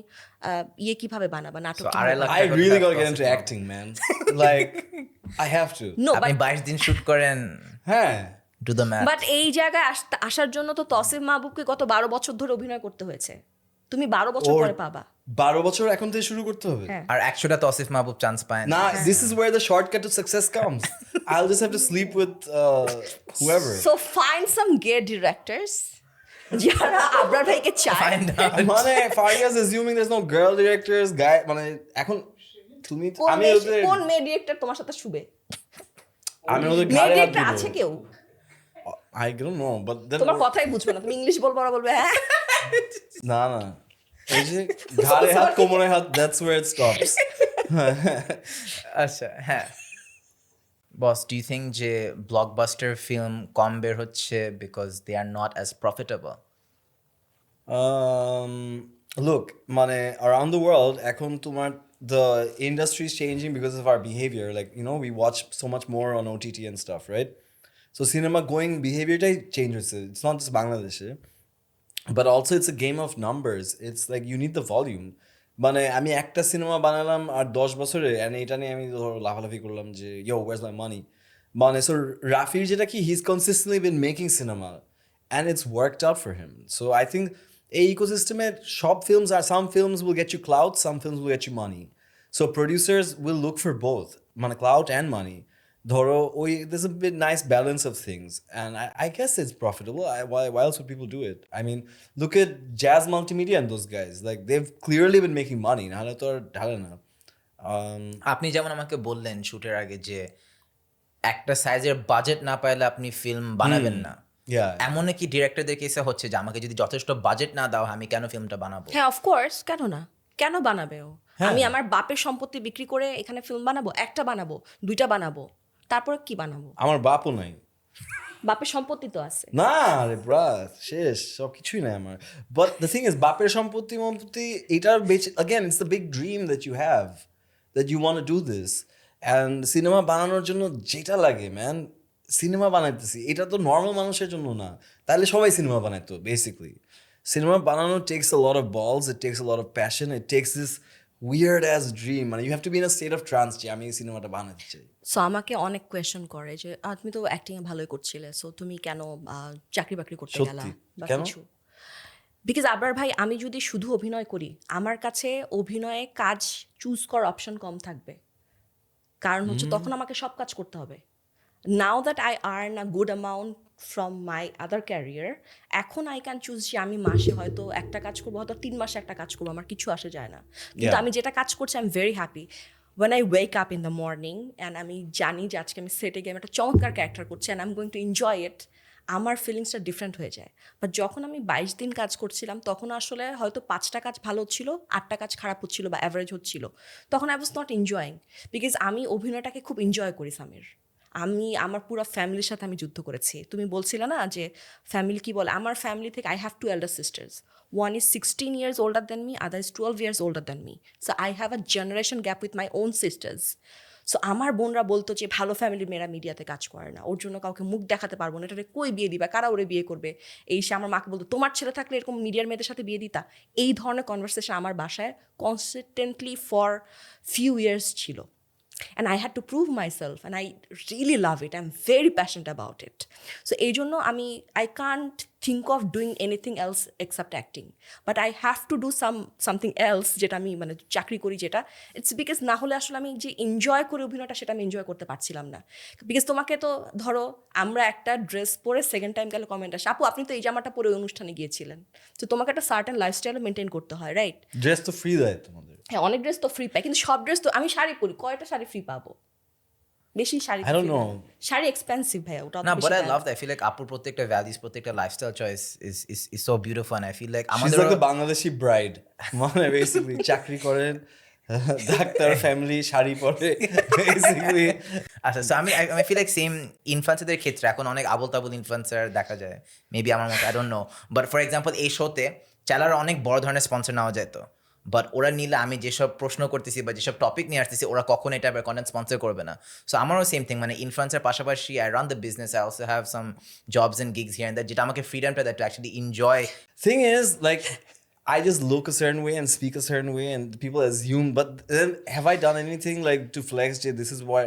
ইয়ে কিভাবে বানাবা, নাটক So, কিভাবে 2.5 লাখ I টাকা really টাকা gotta get process into হবে। acting, man. Like, I have to. No, আপনি 22 দিন শুট করেন, হ্যাঁ। Do the math. বাট এই জায়গায় আসার জন্য তো তৌসিফ মাহবুবকে গত 12 বছর ধরে অভিনয় করতে হয়েছে, তুমি 12 বছর ওর পরে পাবা। 12 বছর এখন থেকে শুরু করতে হবে। হ্যাঁ। আর 100টা তৌসিফ মাহবুব চান্স পায় না। Nah, this is where the shortcut to success comes. I'll just have to sleep with whoever. So find some gay directors যারা আবরার ভাইকে চায়। Find out. মানে Faria's assuming there's no girl directors, guy মানে এখন তুমি আমি ওদের কোন মেয়ে ডিরেক্টর তোমার সাথে শুবে? আমি ওদের মেয়ে ঘাড়ে হাত ডিরেক্টর দিব। আছে কেউ? I don't know, but then তোমার কথাই বুঝবে না, তুমি ইংলিশ বলবো আর বলবে হ্যাঁ। না না এই যে ঘাড়ে হাত কোমরে হাত, that's where it stops. আচ্ছা, হ্যাঁ। বস, ডু ইউ থিঙ্ক যে ব্লকবাস্টার ফিল্ম কম বের হচ্ছে because they are not as profitable? Look, মানে around the world এখন তোমার the industry is changing because of our behavior. Like, you know, we watch so much more on OTT and stuff, right? So cinema going behaviorটাই change হয়েছে. It's not just Bangladesh, but also it's a game of numbers. It's like you need the volume. মানে আমি একটা cinema বানালাম আর 10 বছরে, and এটা নিয়ে আমি ধরো লাফালাফি করলাম যে yo, where's my money? মানে so রাফির যেটা কি, he's consistently been making cinema and it's worked out for him. So I think এই ইকোসিস্টেমে সব films are, some films will get you clout, some films will get you money. So producers will look for both, মানে clout and money. ধরো ওই there's a bit nice balance of things, and I guess it's profitable. Why else would people do it? I mean, look at Jazz Multimedia and those guys. Like, they've clearly been making money. নাহলে তো আর ঢালে না। আপনি যেমন আমাকে বললেন শুটের আগে যে একটা সাইজের বাজেট না পাইলে আপনি ফিল্ম বানাবেন না, Yeah. এমন কি ডিরেক্টরদের কেসে হচ্ছে যে আমাকে যদি যথেষ্ট বাজেট না দাও আমি কেন ফিল্মটা বানাবো? হ্যাঁ, অফকোর্স, কেন না, কেন বানাবে ও? আমি আমার বাপের সম্পত্তি বিক্রি করে এখানে ফিল্ম বানাবো? একটা বানাবো, 2টা বানাবো, তারপরে কি বানাবো? আমার বাপও নাই। বাপের সম্পত্তি তো আছে। না রে ব্রা, শেষ, সব কিছুই নাই আমার। But the thing is, বাপের সম্পত্তি এটার again, it's the big dream that you have, that you want to do this. And cinema বানানোর জন্য যেটা লাগে, man, সিনেমা বানাইতেছি, এটা তো নর্মাল মানুষের জন্য না, তাহলে সবাই সিনেমা বানাইতো বেসিকলি। সিনেমা বানানো takes a lot of balls, it takes a lot of passion, it takes this weird ass dream, মানে you have to be in a state of trance যে আমি এই সিনেমাটা বানাতে চাই। সো আমাকে অনেক কোয়েশ্চেন করে যে তুমি তো অ্যাক্টিংয়ে ভালোই করছিলে, সো তুমি কেন চাকরি বাকরি করতে গেলা সত্যি? বা কেন? কিছু? বিকজ আবরার ভাই, আমি যদি শুধু অভিনয় করি, আমার কাছে অভিনয়ে কাজ চুজ করার অপশন কম থাকবে। কারণ হচ্ছে তখন আমাকে সব কাজ করতে হবে। Now that I earn a good amount from my other career, এখন আই ক্যান চুজ যে আমি মাসে হয়তো একটা কাজ করবো, হয়তো 3 মাসে একটা কাজ করবো, আমার কিছু আসে যায় না। কিন্তু Yeah. আমি যেটা কাজ করছি, I am very happy when I wake up in the morning and আমি জানি যে আজকে আমি সেটে গিয়ে আমি একটা চমৎকার ক্যারেক্টার করছি and I am going to enjoy it. আমার ফিলিংসটা ডিফারেন্ট হয়ে যায়। বাট যখন আমি 22 দিন কাজ করছিলাম, তখন আসলে হয়তো 5টা কাজ ভালো হচ্ছিল, 8টা কাজ খারাপ হচ্ছিল বা অ্যাভারেজ হচ্ছিল। তখন I was not enjoying, because আমি অভিনয়টাকে খুব এনজয় করি সামির। আমি আমার পুরো ফ্যামিলির সাথে আমি যুদ্ধ করেছি। তুমি বলছিলে না যে ফ্যামিলি কি বলে, আমার ফ্যামিলি থেকে I have 2 elder sisters. One is 16 years older than me, other is 12 years older than me. So I have a generation gap with my own sisters. So আমার বোনরা বলতো যে ভালো ফ্যামিলির মেয়েরা মিডিয়াতে কাজ করে না, ওর জন্য কাউকে মুখ দেখাতে পারবো না, এটারে কই বিয়ে দিবা, কারা ওরে বিয়ে করবে। এই সে আমার মাকে বলতো, তোমার ছেলে থাকলে এরকম মিডিয়ার মেয়েদের সাথে বিয়ে দিতা। এই ধরনের কনভারসেশন আমার বাসায় কনসিস্টেন্টলি ফর ফিউ ইয়ার্স ছিল। And I had to prove myself, and I really love it. I'm very passionate about it. So এই জন্য I can't think of doing anything else except acting. But I have to do something else যেটা আমি মানে চাকরি করি যেটা, it's because না হলে আসলে আমি যে এনজয় করে অভিনয়টা সেটা আমি এনজয় করতে পারছিলাম না। বিকজ তোমাকে তো ধরো, আমরা একটা ড্রেস পরে সেকেন্ড টাইম গেলে কমেন্ট আসে, আপু আপনি তো এই জামাটা পরে ওই অনুষ্ঠানে গিয়েছিলেন। তো তোমাকে একটা সার্টেন লাইফস্টাইলও মেনটেন করতে হয়, রাইট? ড্রেস তো ফ্রি দেয় তোমাদের। হ্যাঁ, অনেক ড্রেস তো ফ্রি পাই, কিন্তু সব ড্রেস তো, আমি শাড়ি পরি, কয়টা শাড়ি ফ্রি পাবো? বেশি sari I don't know. Sari expensive ভাইয়া, ওটা না, but I love that. I feel like আপুর প্রত্যেকটা ভ্যালিউস, প্রত্যেকটা lifestyle choice is so beautiful, and I feel like She's আমাদের like the Bangladeshi bride. মানে basically চাকরি করেন, ডাক্তার, ফ্যামিলি, শাড়ি পরে basically. আচ্ছা, সো আমি ফিল লাইক সেম ইনফ্লুয়েন্সারদের ক্ষেত্রে এখন অনেক আবল তাবল ইনফ্লুয়েন্সার দেখা যায়, মেবি আমার মতো, I don't no. But for example এই শোতে চ্যালার অনেক বড় ধরনের স্পন্সর নেওয়া যেত, বাট ওরা নিলে আমি যেসব প্রশ্ন করতেছি বা যেসব টপিক নিয়ে আসতেছি, ওরা কখনো এটা কন্টেন্ট স্পন্সর করবে না। সো আমারও সেম থিং, মানে ইনফ্লুয়েন্সার পাশাপাশি I run the business, I also have some jobs and gigs here and that, যেটা আমাকে ফ্রিডমটা দেয় to actually enjoy. Thing is, like, I just look a certain way and speak a certain way, and people assume. But then, have I done anything like to flex? This is why.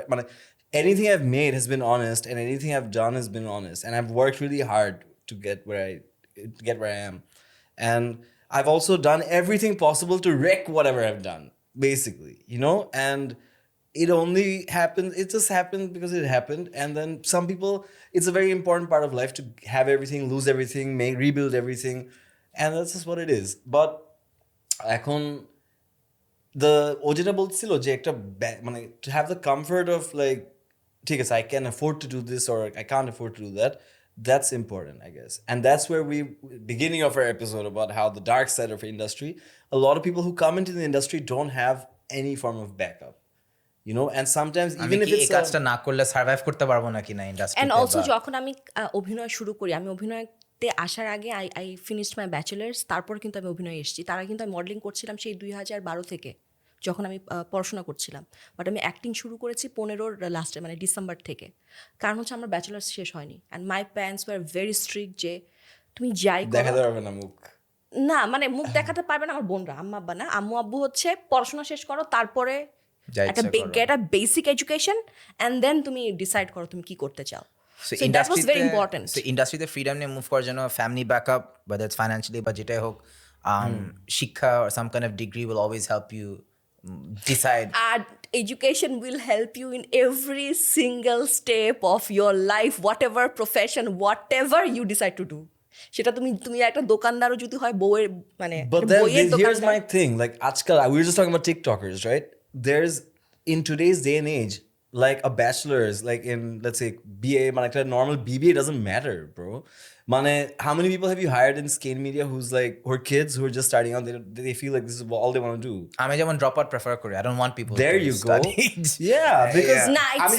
Anything I've made has been honest, and anything I've done has been honest, and I've worked really hard to get where I am, and I've also done everything possible to wreck whatever I've done, basically, you know. And it only happened. It just happened because it happened, and then some people. It's a very important part of life to have everything, lose everything, rebuild everything. And that's just what it is. But এখন ও যেটা বলছিল যে একটা মানে to have the comfort of like, ঠিক আছে, I can afford to do this or I can't afford to do that, that's important, I guess. And that's where beginning of our episode about how the dark side of industry, a lot of people who come into the industry don't have any form of backup, you know. And sometimes even if এই it's কাজটা না করলে survive করতে পারবো নাকি না ইন্ডাস্ট্রিতে। And also যখন আমি অভিনয় শুরু করি, আমি অভিনয়তে আসার আগে আই ফিনিশড মাই ব্যাচেলার্স, তারপর কিন্তু আমি অভিনয়ে এসেছি। তার আগে কিন্তু আমি মডেলিং করছিলাম সেই 2012 থেকে, যখন আমি পড়াশোনা করছিলাম। বাট আমি অ্যাক্টিং শুরু করেছি 15-র লাস্টে, মানে ডিসেম্বর থেকে। কারণ হচ্ছে আমার ব্যাচেলার্স শেষ হয়নি, and my parents were very strict যে তুমি যাই দেখাতে পারবে না মুখ। না, মানে মুখ দেখাতে পারবে না আমার বোনরা, আম্মা আব্বা না। আম্মু আব্বু হচ্ছে পড়াশোনা শেষ করো, তারপরে একটা get a basic education, and then তুমি ডিসাইড করো তুমি কি করতে চাও। So that was very important. ইন্ডাস্ট্রিতে ফ্রিডম নিয়ে মুভ করার জন্য family backup, whether it's financially বা যেটাই হোক, শিক্ষা or some kind of degree will always help you decide. And education will help you in every single step of your life, whatever profession, whatever you decide to do. সেটা তুমি একটা দোকানদারও যদি হয়, বউয়ের মানে But then বইয়ের here's দোকানদার। my thing. Like, we were just talking about TikTokers, right? There's, in today's day and age, like a bachelor's, like in, let's say, BA, like a normal BBA doesn't matter, bro. How many people have you hired in Scane Media who's like, who are kids who are just starting out, they feel like this is all they want to do? আমি যেমন drop out prefer করি, I don't want people There to you go. study. Yeah, because Nah, it's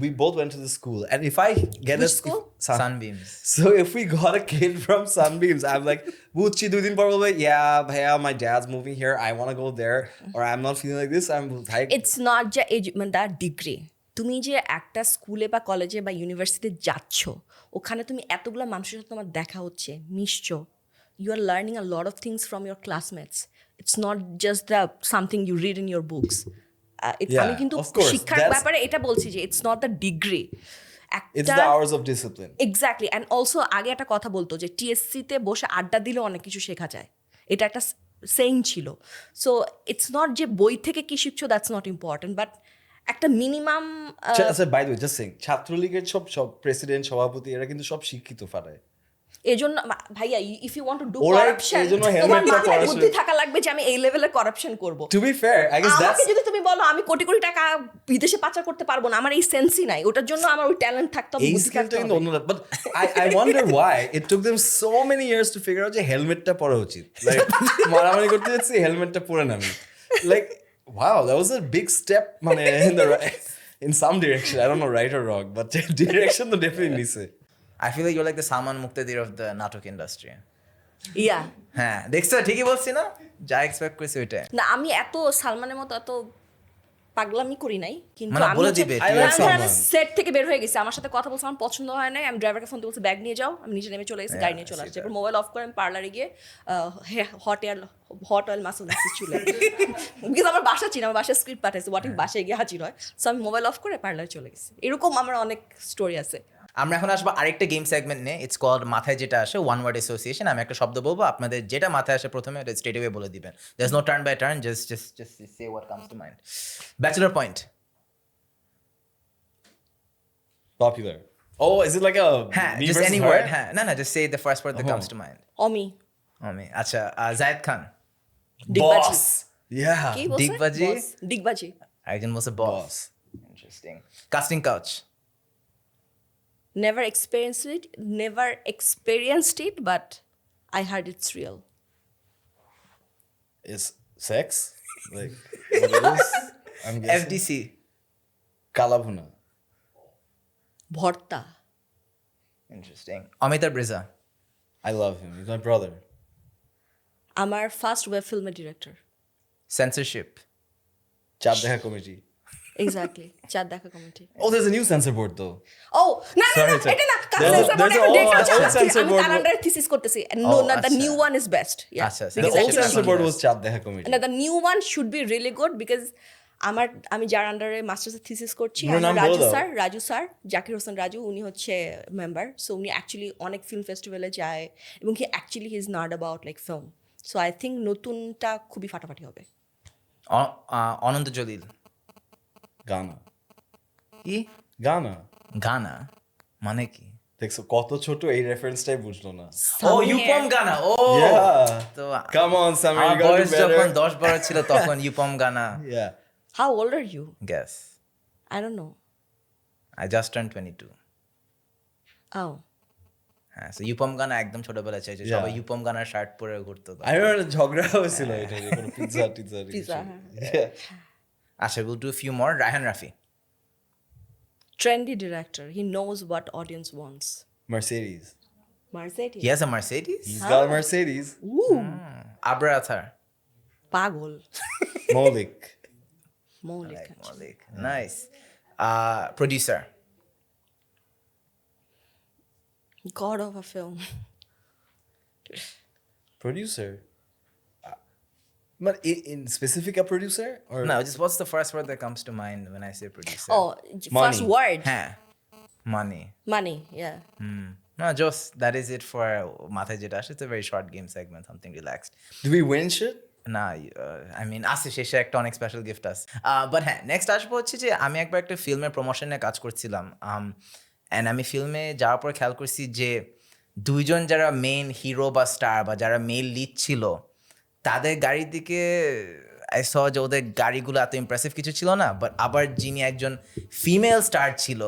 we both went to the school, and if I get Which school? Sunbeams. So if we got a kid from Sunbeams, I'm like, Buchi dudin par bolbe, yeah, bhaiya, my dad's moving here, I want to go there, or I'm not feeling like this, I'm like, It's not just that degree. তুমি যে একটা স্কুলে বা কলেজে বা ইউনিভার্সিটিতে যাচ্ছ, ওখানে তুমি এতগুলো মানুষের সাথে তোমার দেখা হচ্ছে, মিশছো, you are learning a lot of things from your classmates. It's not just the something you read in your books. Yeah, আমি কিন্তু of course, শিক্ষার that's- ব্যাপারে এটা বলছি যে it's not the degree, It's the hours of discipline. Exactly. And also আগে একটা কথা বলতো যে টিএসসিতে বসে আড্ডা দিলে অনেক কিছু শেখা যায়, এটা একটা সেইং ছিল। সো ইটস নট যে বই থেকে কি শিখছো, দ্যাটস নট ইম্পর্টেন্ট, বাট একটা মিনিমাম। আচ্ছা, by the way, just saying, ছাত্রলীগের সব প্রেসিডেন্ট, সভাপতি এরা কিন্তু সব শিক্ষিত ফারায়। এই জন্য ভাইয়া, if you want to do ওরাই করাপশন, এই জন্য তোমার হেলমেটটা মাথায় পরা বুদ্ধি থাকা লাগবে যে আমি এই লেভেলে করাপশন করব। To be fair, I guess that's আমাকে যদি তুমি বলো আমি কোটি কোটি টাকা বিদেশে পাচার করতে পারবো না, আমার এই সেন্সই নাই, ওটার জন্য আমার ওই ট্যালেন্ট থাকতে হবে, এই বুদ্ধি থাকতে স্কিলটা কিন্তু হবে। অন্য, but I wonder why it took them so many years to figure out যে হেলমেটটা পরা উচিত। লাইক মারামারি করতে যাচ্ছি, হেলমেটটা পরে নামি। Like wow, that was a big step মানে in some direction. I don't know right or wrong, but direction তো definitely নিছে। I feel like you're like the Salman Muqtadir of the Natok industry. ইয়া হ্যাঁ, দেখছো ঠিকই বলছি না, যা expect করছি ওইটাই। না, আমি এত সালমানের মতো এত পাগলামি করি নাই, কিন্তু মানে আমি বলে হচ্ছে- দিবে, I like আমি Salman. সেট থেকে বের হয়ে গেছি, আমার সাথে কথা বলছে, আমার পছন্দ হয় নাই, আমি ড্রাইভারকে ফোন দিয়ে বলছি ব্যাগ নিয়ে যাও, আমি নিচে নেমে চলে গেছি, গাড়ি নিয়ে চলে আসছে। এরপর মোবাইল অফ করে আমি পার্লারে গিয়ে হট অয়েল মাসেল ম্যাসেজ চুলে, বিকজ আমার বাসা ছিল, আমার বাসায় স্ক্রিপ্ট পাঠাইছে, হোয়াট ইফ বাসায় গিয়ে হাজির হয়। সো আমি মোবাইল অফ করে পার্লারে চলে গেছি। এরকম আমার অনেক স্টোরি আছে। আমরা এখন আসবো আরেকটা গেম সেগমেন্ট নিয়ে, ইটস কল্ড মাথায় যেটা আসে, ওয়ান ওয়ার্ড অ্যাসোসিয়েশন। আমি একটা শব্দ বলবো, আপনাদের যেটা মাথায় আসে প্রথমে এটা স্ট্রেট অ্যাওয়ে বলে দিবেন। There is no turn by turn, just say what comes to mind. Bachelor point. Popular. Oh, is it like a হ্যাঁ, me just versus any her? Word. হ্যাঁ, না just say the first word that comes to mind. Omi, আমি আচ্ছা, Zayed Khan. ডিগবাজি। Boss. Yeah. কি বলছে? ডিগবাজি? Boss, ডিগবাজি। একজন বলছে বস। Boss. Interesting. Casting couch. Never experienced it, but I heard it's real. Is sex? Like what it is? I'm guessing. FDC. Kalabhuna. ভর্তা। Interesting. Amitabh Reza. I love him. He's my brother. আমার first web ফিল্মের director. Censorship. Chat Dekha committee. Exactly, চাঁদ দেখা committee. Oh, there's a new censor board though. ও না না Sorry, না, sorry. এটা না, There's a- there's a old censor আমি board. তার আন্ডারে থিসিস করতেছি। No, Oh, no, the আচ্ছা। new one is best. Yeah. আচ্ছা, আচ্ছা। The Because old actually censor I'm board on was Chat Dekha committee. No, the new one should be really good because আমি যার আন্ডারে মাস্টার্সের thesis করছি, ওনার নাম রাজু বলো দাও। স্যার, জাকির হোসেন রাজু, উনি হচ্ছে মেম্বার। সো উনি অ্যাকচুয়ালি অনেক ফিল্ম ফেস্টিভ্যালে যায় এবং he actually he is not about like film. So I think নতুনটা খুবই ফাটাফাটি হবে। অনন্ত জলিল। Ghana. কি? Ghana. গানা মানে কি? দেখছো কত ছোট, এই রেফারেন্সটাই বুঝলো না। ও ইউপম গানা। ও Yeah. তো Come on, Sameer, আমার you gotta বয়স do যখন better. 10-12 ছিল তখন ইউপম গানা। Yeah. How old are you? Guess. I don't know. I just turned 22. Oh. হ্যাঁ, সো ইউপম গানা একদম ছোটবেলায় চাইছে, Yeah. সবাই ইউপম গানার শার্ট পরে ঘুরতো। I remember ঝগড়া হয়েছিল এটা যে কোনো পিৎজা টিৎজা Pizza, Yeah. আচ্ছা, we'll do a few more. Raihan Rafi. Trendy director. He knows what audience wants. Mercedes. Mercedes. He has a Mercedes? He's got a Mercedes. Ooh. Abrar Athar. পাগল। Maulik. মৌলিক। Malik. Nice. Producer. God of a film. Producer. But in specific a producer or No, just what's the first word that comes to mind when I say producer? Oh, first Money. word. হ্যাঁ, money. Money, yeah. No, just that is it for Mathay যেটা আসে। It's a very short game segment, something relaxed. do we win shit? না, I mean আসে শেষে একটা অনেক special gift আছে। But হ্যাঁ, নেক্সট আসবো হচ্ছে যে আমি একবার একটা ফিল্মের প্রমোশনে কাজ করছিলাম, অ্যান্ড আমি ফিল্মে যাওয়ার পর খেয়াল করছি যে দুইজন যারা মেইন হিরো বা স্টার বা যারা মেইন লিড ছিল, তাদের গাড়ির দিকে আই স যে ওদের গাড়িগুলো এত ইমপ্রেসিভ কিছু ছিল না। বাট আবার যিনি একজন ফিমেল স্টার ছিল,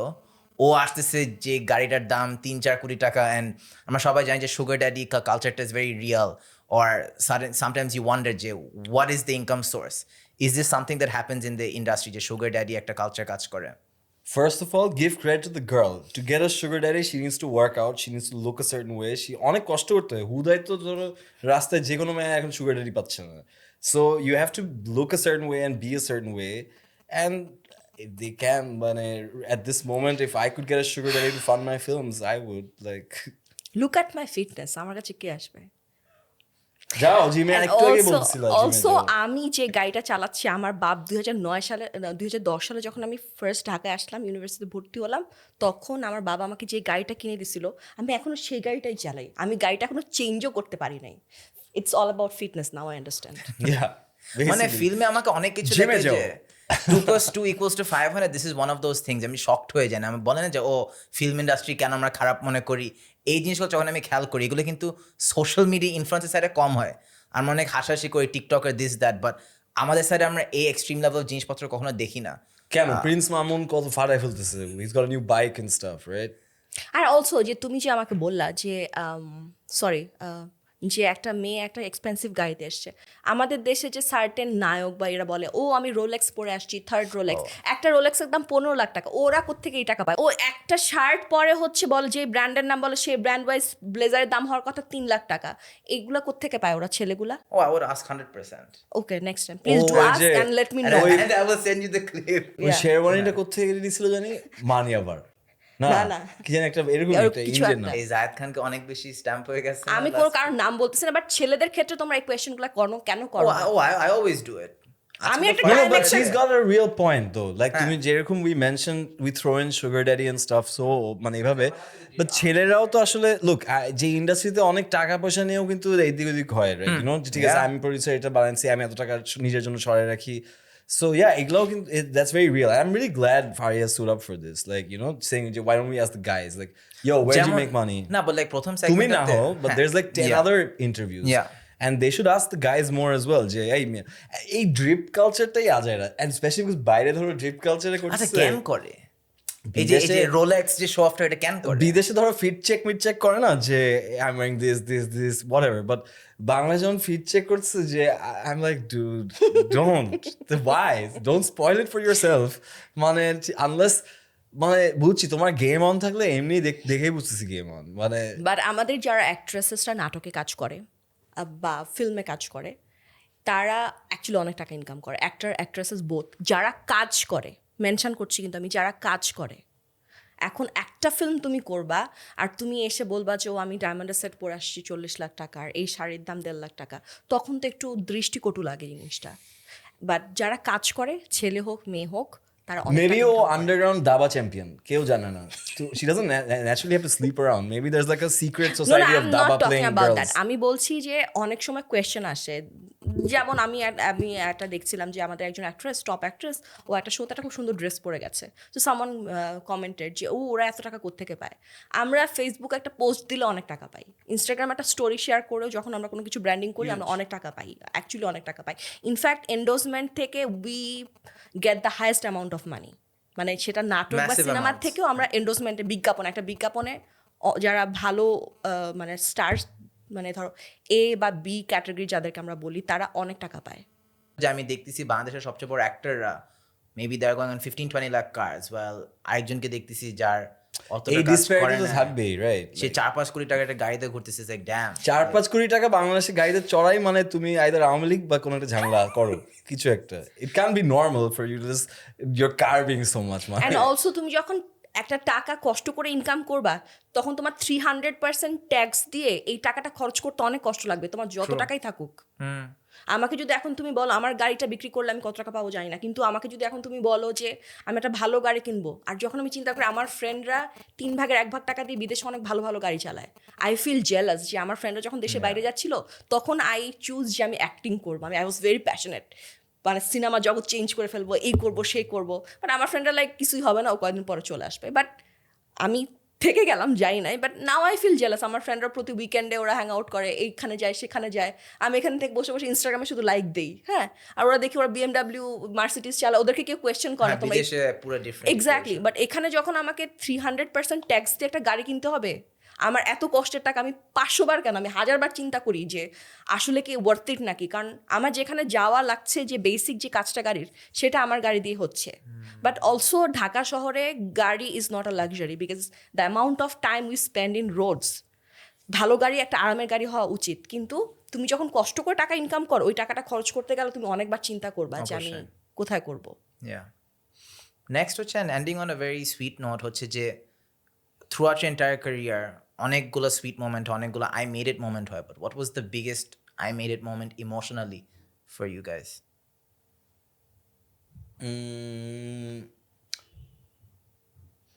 ও আসতেছে যে গাড়িটার দাম 3-4 কোটি টাকা। অ্যান্ড আমরা সবাই জানি যে সুগার ড্যাডি কালচারটা is very Real, or sometimes you wonder যে what is the income source? Is this something that happens in the industry যে সুগার ড্যাডি একটা কালচার কাজ করে? First of all, give credit to the girl. To get a sugar daddy, she needs to work out. She needs to look a certain way. She অনেক কষ্ট করতে হয়। হুদাই তো ধরো রাস্তায় যে কোনো মেয়ে এখন sugar daddy পাচ্ছে না। So you have to look a certain way and be a certain way. And if they can, মানে at this moment, if I could get a sugar daddy to fund my films, I would, like. Look at my fitness, আমার কাছে কে আসবে? যাও জিমে, And একটু আগে also, বলছিলা জিমে also যাও। আমি যে গাড়িটা চালাচ্ছি, আমার বাপ 2009 সালে 2010 সালে যখন আমি ফার্স্ট ঢাকায় আসলাম, ইউনিভার্সিটিতে ভর্তি হলাম, তখন আমার বাবা আমাকে যে গাড়িটা কিনে দিছিল, আমি এখনো সেই গাড়িটাই চালাই। আমি গাড়িটা এখনো চেঞ্জও করতে পারি নাই। It's all about fitness now, I understand. Yeah, মানে basically. ফিল্মে আমাকে অনেক কিছু Gym এ দেখে যাও। যে 2+2=5 হয় না, this is one of those things. আমি শকড হয়ে যাই না, আমি বলে না যে ও ফিল্ম ইন্ডাস্ট্রি কেন আমরা খারাপ মনে করি, এই জিনিসগুলো যখন আমি খেয়াল করি, এগুলো কিন্তু সোশ্যাল মিডিয়া ইনফ্লুয়েন্সের সাইডে কম হয়। আমরা অনেক হাসাহাসি করি টিকটকের দিস দ্যাট, বাট আমাদের সাইডে আমরা এই এক্সট্রিম লেভেল জিনিসপত্র কখনো দেখি না। কেন প্রিন্স মামুন কত ফাটাই ফেলতেছে, he's got a new bike and stuff, right? Are also যে তুমি যে আমাকে বললা যে সরি, যে একটা মেয়ে একটা এক্সপেন্সিভ গাড়িতে এসছে, আমাদের দেশে যে সার্টেন নায়ক বা এরা বলে ও আমি রোলেক্স পরে আসছি, থার্ড রোলেক্স, একটা রোলেক্সের দাম 15 লাখ টাকা, ওরা কোত্থেকে এই টাকা পায়? ও একটা শার্ট পরে হচ্ছে বল, যে ব্র্যান্ডের নাম বলে, সেই ব্র্যান্ড ওয়াইজ ব্লেজারের দাম হওয়ার কথা 3 লাখ টাকা, এগুলা কোত্থেকে পায় ওরা ছেলেগুলা? Oh I would ask 100%। Okay, next time please do ওই আস্ক যে- and let me know. And I will send you the clip. ওই শেরওয়ানিটা কোত্থেকে দিছিল জানি, মানি আবার না না। কি জানি একটা এরকম আর একটা কিছু ইন্ডিয়ান একটা। না। এই জায়েদ খানকে অনেক বেশি স্ট্যাম্প হয়ে গেছে। আমি কোনো কারোর নাম বলতেছি না, বাট ছেলেদের ক্ষেত্রে তোমরা এই কোয়েশ্চেনগুলো কেন করো? I always do it. আমি একটা No, time but একটা- she's got a real point though. Like তুমি যেরকম we mentioned, we throw in sugar daddy and stuff, so মানে এভাবে, but ছেলেরাও তো আসলে look, যে ইন্ডাস্ট্রিতে অনেক টাকা পয়সা নিয়েও কিন্তু এদিক ওদিক হয়, right? You know, ঠিক আছে, Yeah. আমি প্রডিউসার, এটা বানাচ্ছি, আমি এত টাকা নিজের জন্য সরে রাখি। So yeah, এগুলোও কিন্তু that's very real. I'm really glad Faria stood up for this. Like, you know, saying why don't we ask the guys, like, yo, where do you make money? না, but like প্রথম তুমি না segment-টাতে- হও, but হ্যাঁ, there's like 10 yeah. other interviews. Yeah. And they should ask the guys more as well. যে এই drip কালচারটাই আজায় না, and especially because বাইরে ধরো ড্রিপ কালচারে আচ্ছা, করতেছে, কেন করে এই যে বিদেশে- রোলেক্স যে শো অফটা, এটা কেন করে? বিদেশে ধরো ফিট চেক করে না, যে I am wearing this whatever, but বাংলায় যখন ফিট চেক করছে, যে I am like dude, don't spoil it for yourself, মানে unless, মানে বুঝছি তোমার গেম অন থাকলে এমনি দেখেই বুঝতেছি গেম অন, মানে বাট আমাদের যারা অ্যাক্ট্রেসেসরা নাটকে কাজ করে বা ফিল্মে কাজ করে, তারা অ্যাকচুয়ালি অনেক টাকা ইনকাম করে, অ্যাক্টর অ্যাক্ট্রেসেস বোথ, যারা কাজ করে, মেনশন করছি কিন্তু আমি, যারা কাজ করে। এখন একটা ফিল্ম তুমি করবা আর তুমি এসে বলবা যে ও আমি ডায়মন্ডের সেট পরে আসছি 40 লাখ টাকার, এই শাড়ির দাম 1.5 লাখ টাকা, তখন তো একটু দৃষ্টিকটু লাগে জিনিসটা। বাট যারা কাজ করে, ছেলে হোক মেয়ে হোক, তারা অনেক maybe টাকা ও income করে। underground দাবা চ্যাম্পিয়ন, কেউ জানে না, তো she doesn't naturally have to sleep around. Maybe there's like a secret No, society of I'm daba not talking playing about girls. that. আমি বলছি যে অনেক সময় কোয়েশ্চেন আসে, যেমন আমি একটা দেখছিলাম যে আমাদের একজন অ্যাক্ট্রেস, টপ অ্যাক্ট্রেস, ও একটা শোতে একটা খুব সুন্দর ড্রেস পরে গেছে, তো সামওয়ান কমেন্টেড যে ওরা এত টাকা কোত্থেকে পায়। আমরা ফেসবুকে একটা পোস্ট দিলে অনেক টাকা পাই, ইনস্টাগ্রামে একটা স্টোরি শেয়ার করেও যখন আমরা কোনো কিছু ব্র্যান্ডিং করি, আমরা অনেক টাকা পাই, অ্যাকচুয়ালি অনেক টাকা পাই। ইনফ্যাক্ট এন্ডোর্সমেন্ট থেকে we get the highest amount of money, মানে সেটা নাটক বা Massive সিনেমার amounts. থেকেও আমরা এন্ডোর্সমেন্টে, একটা বিজ্ঞাপনে যারা ভালো মানে স্টার, মানে ধরো এ বা বি ক্যাটাগরি যাদেরকে আমরা বলি, তারা অনেক টাকা পায়। যে আমি দেখতেছি বাংলাদেশের সবচেয়ে বড় অ্যাক্টররা maybe they are going on 15-20 lakh কার্স, ওয়েল আরেকজনকে দেখতেছি যার অত এই কাজ disparity করে তো না, থাকবেই, right? সে 4-5 কোটি টাকা একটা গাড়িতে ঘুরতেছে, লাইক ড্যাম। 4-5 কোটি টাকা বাংলাদেশে গাড়িতে চড়াই, মানে তুমি আইদার আওয়ামী লীগ বা কোনো একটা ঝামেলা করো, কিছু একটা। It can be normal for you to just your car being so much money. And also তুমি যখন একটা টাকা কষ্ট করে ইনকাম করবা, তখন তোমার 300% ট্যাক্স দিয়ে এই টাকাটা খরচ করতে অনেক কষ্ট লাগবে, তোমার যত টাকাই থাকুক। আমাকে যদি এখন তুমি বলো আমার গাড়িটা বিক্রি করলে আমি কত টাকা পাবো জানি না, কিন্তু আমাকে যদি এখন তুমি বলো যে আমি একটা ভালো গাড়ি কিনবো, আর যখন আমি চিন্তা করি আমার ফ্রেন্ডরা 3 ভাগের 1 ভাগ টাকা দিয়ে বিদেশে অনেক ভালো ভালো গাড়ি চালায়, আই ফিল জেলাস যে আমার ফ্রেন্ডরা যখন দেশে বাইরে যাচ্ছিল, তখন আই চুজ যে আমি অ্যাক্টিং করবো, আমি আই ওয়াজ ভেরি প্যাশনেট, মানে সিনেমা জগৎ চেঞ্জ করে ফেলবো, এই করবো সেই করবো। বাট আমার ফ্রেন্ডরা লাইক কিছুই হবে না, ও কয়েকদিন পরে চলে আসবে। বাট আমি থেকে গেলাম, যাই নাই, but now I feel jealous. আমার ফ্রেন্ডরা প্রতি উইকেন্ডে ওরা হ্যাং আউট করে, এইখানে যায় সেখানে যায়, আমি এখান থেকে বসে বসে ইনস্টাগ্রামে শুধু লাইক দেই, হ্যাঁ, আর ওরা দেখি ওরা BMW মার্সিডিজ চালায়, ওদেরকে কেউ কোয়েশ্চেন করে না, তোমার বিদেশে পুরো ডিফারেন্ট। এক্স্যাক্টলি। বাট এখানে যখন আমাকে 300% ট্যাক্স দিয়ে একটা গাড়ি কিনতে হবে, আমার এত কষ্টের টাকা আমি 500 বার কেন, আমি 1000 বার চিন্তা করি যে আসলে কি ওয়ার্থ ইট নাকি, কারণ আমার যেখানে যাওয়া লাগছে যে বেসিক যে কাজটা গাড়ির, সেটা আমার গাড়ি দিয়ে হচ্ছে। বাট অলসো ঢাকা শহরে গাড়ি is not a luxury, because the amount of time we spend in Rhodes. ভালো গাড়ি একটা আরামের গাড়ি হওয়া উচিত, কিন্তু তুমি যখন কষ্ট করে টাকা ইনকাম করো, ওই টাকাটা খরচ করতে গেলে তুমি অনেকবার চিন্তা করবা যে আমি কোথায় করবো। নেক্সট হচ্ছে and ending on a very sweet note হচ্ছে যে throughout your entire career অনেকগুলো সুইট মোমেন্ট অনেকগুলো আই মেড ইট মোমেন্ট হয় but what was the biggest I made it moment emotionally for you guys?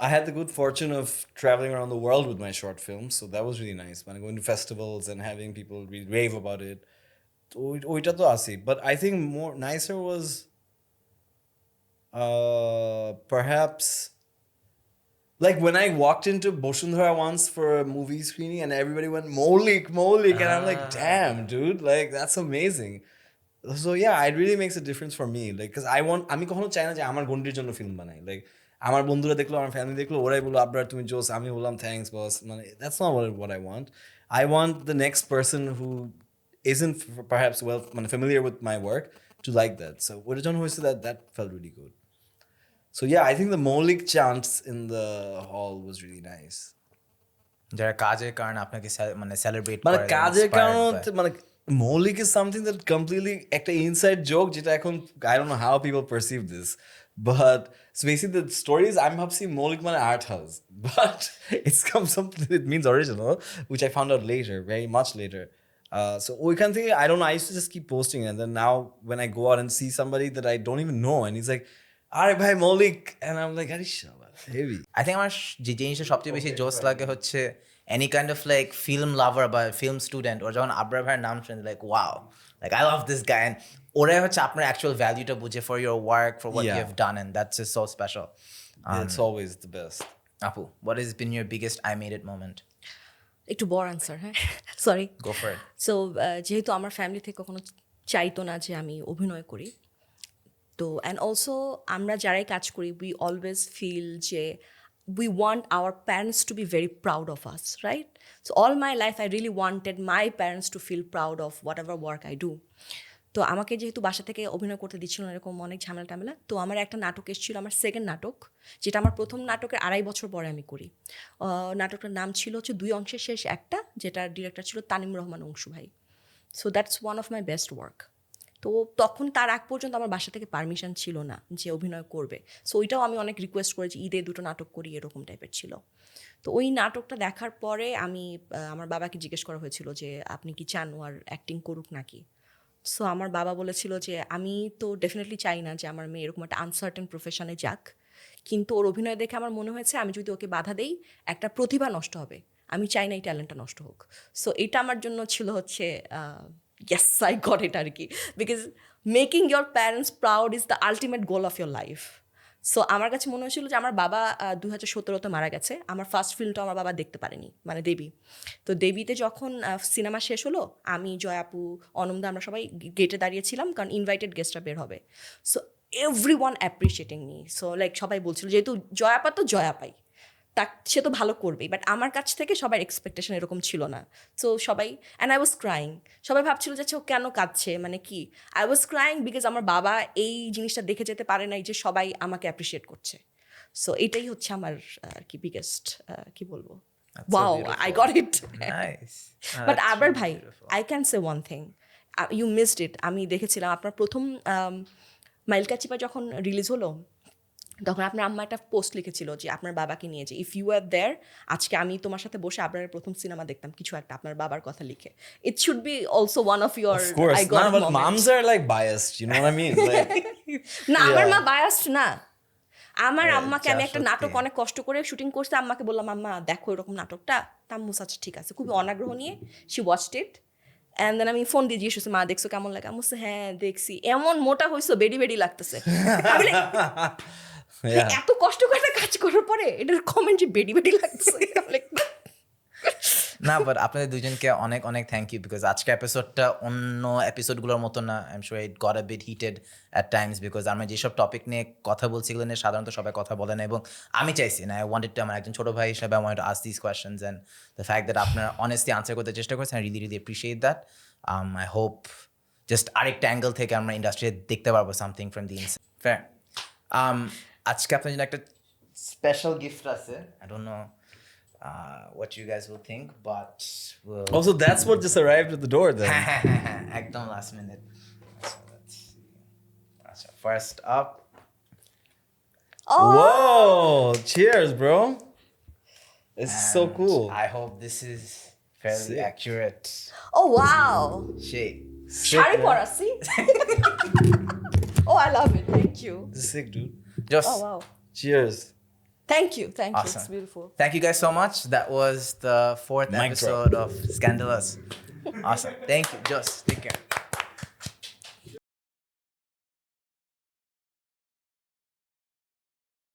I had the good fortune of traveling around the world with my short films, so that was really nice. Man, going to festivals and having people rave about it. ওইটা তো আছে, but I think more nicer was perhaps like when I walked into Boshundhara once for a movie screening and everybody went Molik, and I'm like, damn, dude, like that's amazing. So yeah, it really makes a difference for me, like because আমি কখনো চাই না যে আমার গন্ডির জন্য film বানাই, like আমার বন্ধুরা দেখলো, আমার ফ্যামিলি দেখলো, ওরাই বললো আবরার তুমি জোস, আমি বললাম থ্যাঙ্কস বস, মানে that's not what I want the next person who isn't perhaps well মানে familiar with my work to like that. So ওটার জন্য হয়েছে that felt really good. So yeah, I think the Maulik chants in the hall was really nice. যারা কাজের কারণে আপনাকে মানে celebrate মানে করে কাজের কারণ মানে মৌলিক is something that completely একটা inside joke যেটা এখন I don't know how people perceive this, but so basically the story is I'm ভাবছি মৌলিক মানে art house, but it's something it means original, which I found out later, very much later. So ওইখান থেকে I don't know, I used to just keep posting and then now when I go out and see somebody that I don't even know and he's like আরে ভাই মৌলিক, and I'm like আরে শালা heavy. I think আমার যে জিনিসটা সবচেয়ে বেশি জোস লাগে হচ্ছে any kind of like film lover বা ফিল্ম স্টুডেন্ট ওর যখন আবরার ভাইয়ের নাম শুনে like wow, like I love this guy, and ওরাই হচ্ছে আপনার অ্যাকচুয়াল ভ্যালুটা বুঝে for your work, for what you Yeah. Have done, and that's is so special. It's always the best. আপু, what is been your biggest I made it moment? একটু বড় answer, হ্যাঁ sorry. Go for it. So যেহেতু আমার family থেকে কখনো চাইতো না যে আমি অভিনয় করি, তো অ্যান্ড অলসো আমরা যারাই কাজ করি উই অলওয়েজ ফিল যে we want our parents to be very proud of us, right? So all my life I really wanted my parents to feel proud of whatever work I do. তো আমাকে যেহেতু বাসা থেকে অভিনয় করতে দিচ্ছিল না, এরকম অনেক ঝামেলা টামেলা, তো আমার একটা নাটক এসেছিল, আমার সেকেন্ড নাটক, যেটা আমার প্রথম নাটকের 2.5 বছর পরে আমি করি। নাটকটার নাম ছিল হচ্ছে 2 অংশের শেষ একটা, যেটার ডিরেক্টর ছিল তানিম রহমান অংশু ভাই। So that's one of my best work. তো তখন তার আগ পর্যন্ত আমার বাসা থেকে পারমিশন ছিল না যে অভিনয় করবে, সো ওইটাও আমি অনেক রিকোয়েস্ট করেছি ঈদে 2টো নাটক করি, এরকম টাইপের ছিল। তো ওই নাটকটা দেখার পরে আমি আমার বাবাকে জিজ্ঞেস করা হয়েছিল যে আপনি কি চান ও আর অ্যাক্টিং করুক নাকি। সো আমার বাবা বলেছিল যে আমি তো ডেফিনেটলি চাই না যে আমার মেয়ে এরকম একটা আনসার্টেন প্রফেশনে যাক, কিন্তু ওর অভিনয় দেখে আমার মনে হয়েছে আমি যদি ওকে বাধা দেই একটা প্রতিভা নষ্ট হবে, আমি চাই না এই ট্যালেন্টটা নষ্ট হোক। সো এটা আমার জন্য ছিল হচ্ছে ইয়েস আই গট ইট আর কি, because making your parents proud is the ultimate goal of your life. So আমার কাছে মনে হয়েছিল যে আমার বাবা 2017-তে মারা গেছে, আমার ফার্স্ট ফিল্মটাও আমার বাবা দেখতে পারেনি, মানে দেবী। তো দেবীতে যখন সিনেমা শেষ হলো, আমি জয়াপু অনমদা আমরা সবাই গেটে দাঁড়িয়েছিলাম, কারণ ইনভাইটেড গেস্টরা বের হবে। So every one appreciating me, so like সবাই বলছিল যেহেতু জয়াপা তো জয়াপাই, তা সে তো ভালো করবেই, বাট আমার কাছ থেকে সবার এক্সপেকটেশন এরকম ছিল না। সো সবাই, অ্যান্ড আই ওয়াজ ক্রাইং, সবাই ভাবছিল যে ও কেন কাঁদছে, মানে কি, আই ওয়াজ ক্রাইং বিকজ আমার বাবা এই জিনিসটা দেখে যেতে পারে নাই যে সবাই আমাকে অ্যাপ্রিসিয়েট করছে। সো এটাই হচ্ছে আমার আর কি বিগেস্ট, কি বলবো, wow I got it. Nice. But আবার ভাই I can say one thing, you missed it. আমি দেখেছিলাম আপনার প্রথম মাইলকা চিপা যখন রিলিজ হলো, তখন আপনার আম্মা একটা পোস্ট লিখেছিল যে আপনার বাবাকে নিয়ে, যে ইফ ইউ আর দেয়ার, আজকে আমি তোমার সাথে বসে আবরারের প্রথম সিনেমা দেখতাম, কিছু একটা আপনার বাবার কথা লিখে। It should be also one of your Of course, I got but moms are like biased, you know what I mean? Like, না, আমার Yeah. মা বায়াসড না। আমার Yeah, আম্মাকে আমি একটা সত্যি। নাটক অনেক কষ্ট করে শুটিং করতে, আম্মাকে বললাম আম্মা দেখো এরকম নাটকটা, তাম্মু আচ্ছা ঠিক আছে, খুবই অনাগ্রহ নিয়ে she watched it, and then আমি ফোন দিয়ে জিজ্ঞেস করছি মা দেখছো কেমন লাগে, আমি বলছি হ্যাঁ দেখছি, এমন মোটা হয়েছো বেডি বেডি লাগতেছে। আমি like, Yeah. এত কষ্ট করে একটা কাজ করার পরে এটার কমেন্ট যে বেডি বেডি লাগতেছে। না, বাট আপনাদের দুজনকে অনেক অনেক থ্যাংক ইউ, বিকজ আজকের এপিসোডটা অন্য এপিসোডগুলোর মতো না। I am sure it got a bit heated at times, because আমরা যেসব টপিক নিয়ে কথা বলছি এগুলো নিয়ে সাধারণত সবাই কথা বলে না, এবং আমি চাইছি না, আই ওয়ান্টেড টু, আমার একজন ছোটো ভাই হিসাবে I wanted to ask this questions, and the fact that আপনার অনেস্টলি আনসার করতে চেষ্টা করছেন, I really really appreciate that. I hope just আরেকটা অ্যাঙ্গেল থেকে আমরা ইন্ডাস্ট্রি দেখতে পারবো something from the inside. Fair. আজকে আপনার জন্য একটা স্পেশাল গিফট আছে, I don't no what you guys will think, but we'll... Also, that's what just arrived at the door then. একদম last minute. So let's see. First up, Oh, Whoa! Cheers, bro. This is so And cool. I hope this is fairly Sick. accurate oh wow. shape. Sick, Shari man. pora, see? Oh, I love it. Thank you. This is sick, dude. Just Oh wow. Cheers. Thank you. Thank you. Awesome. It's beautiful. Thank you guys so much. That was the 4th Mic drop. episode of SCANeDalous. Awesome. Thank you. Just take care.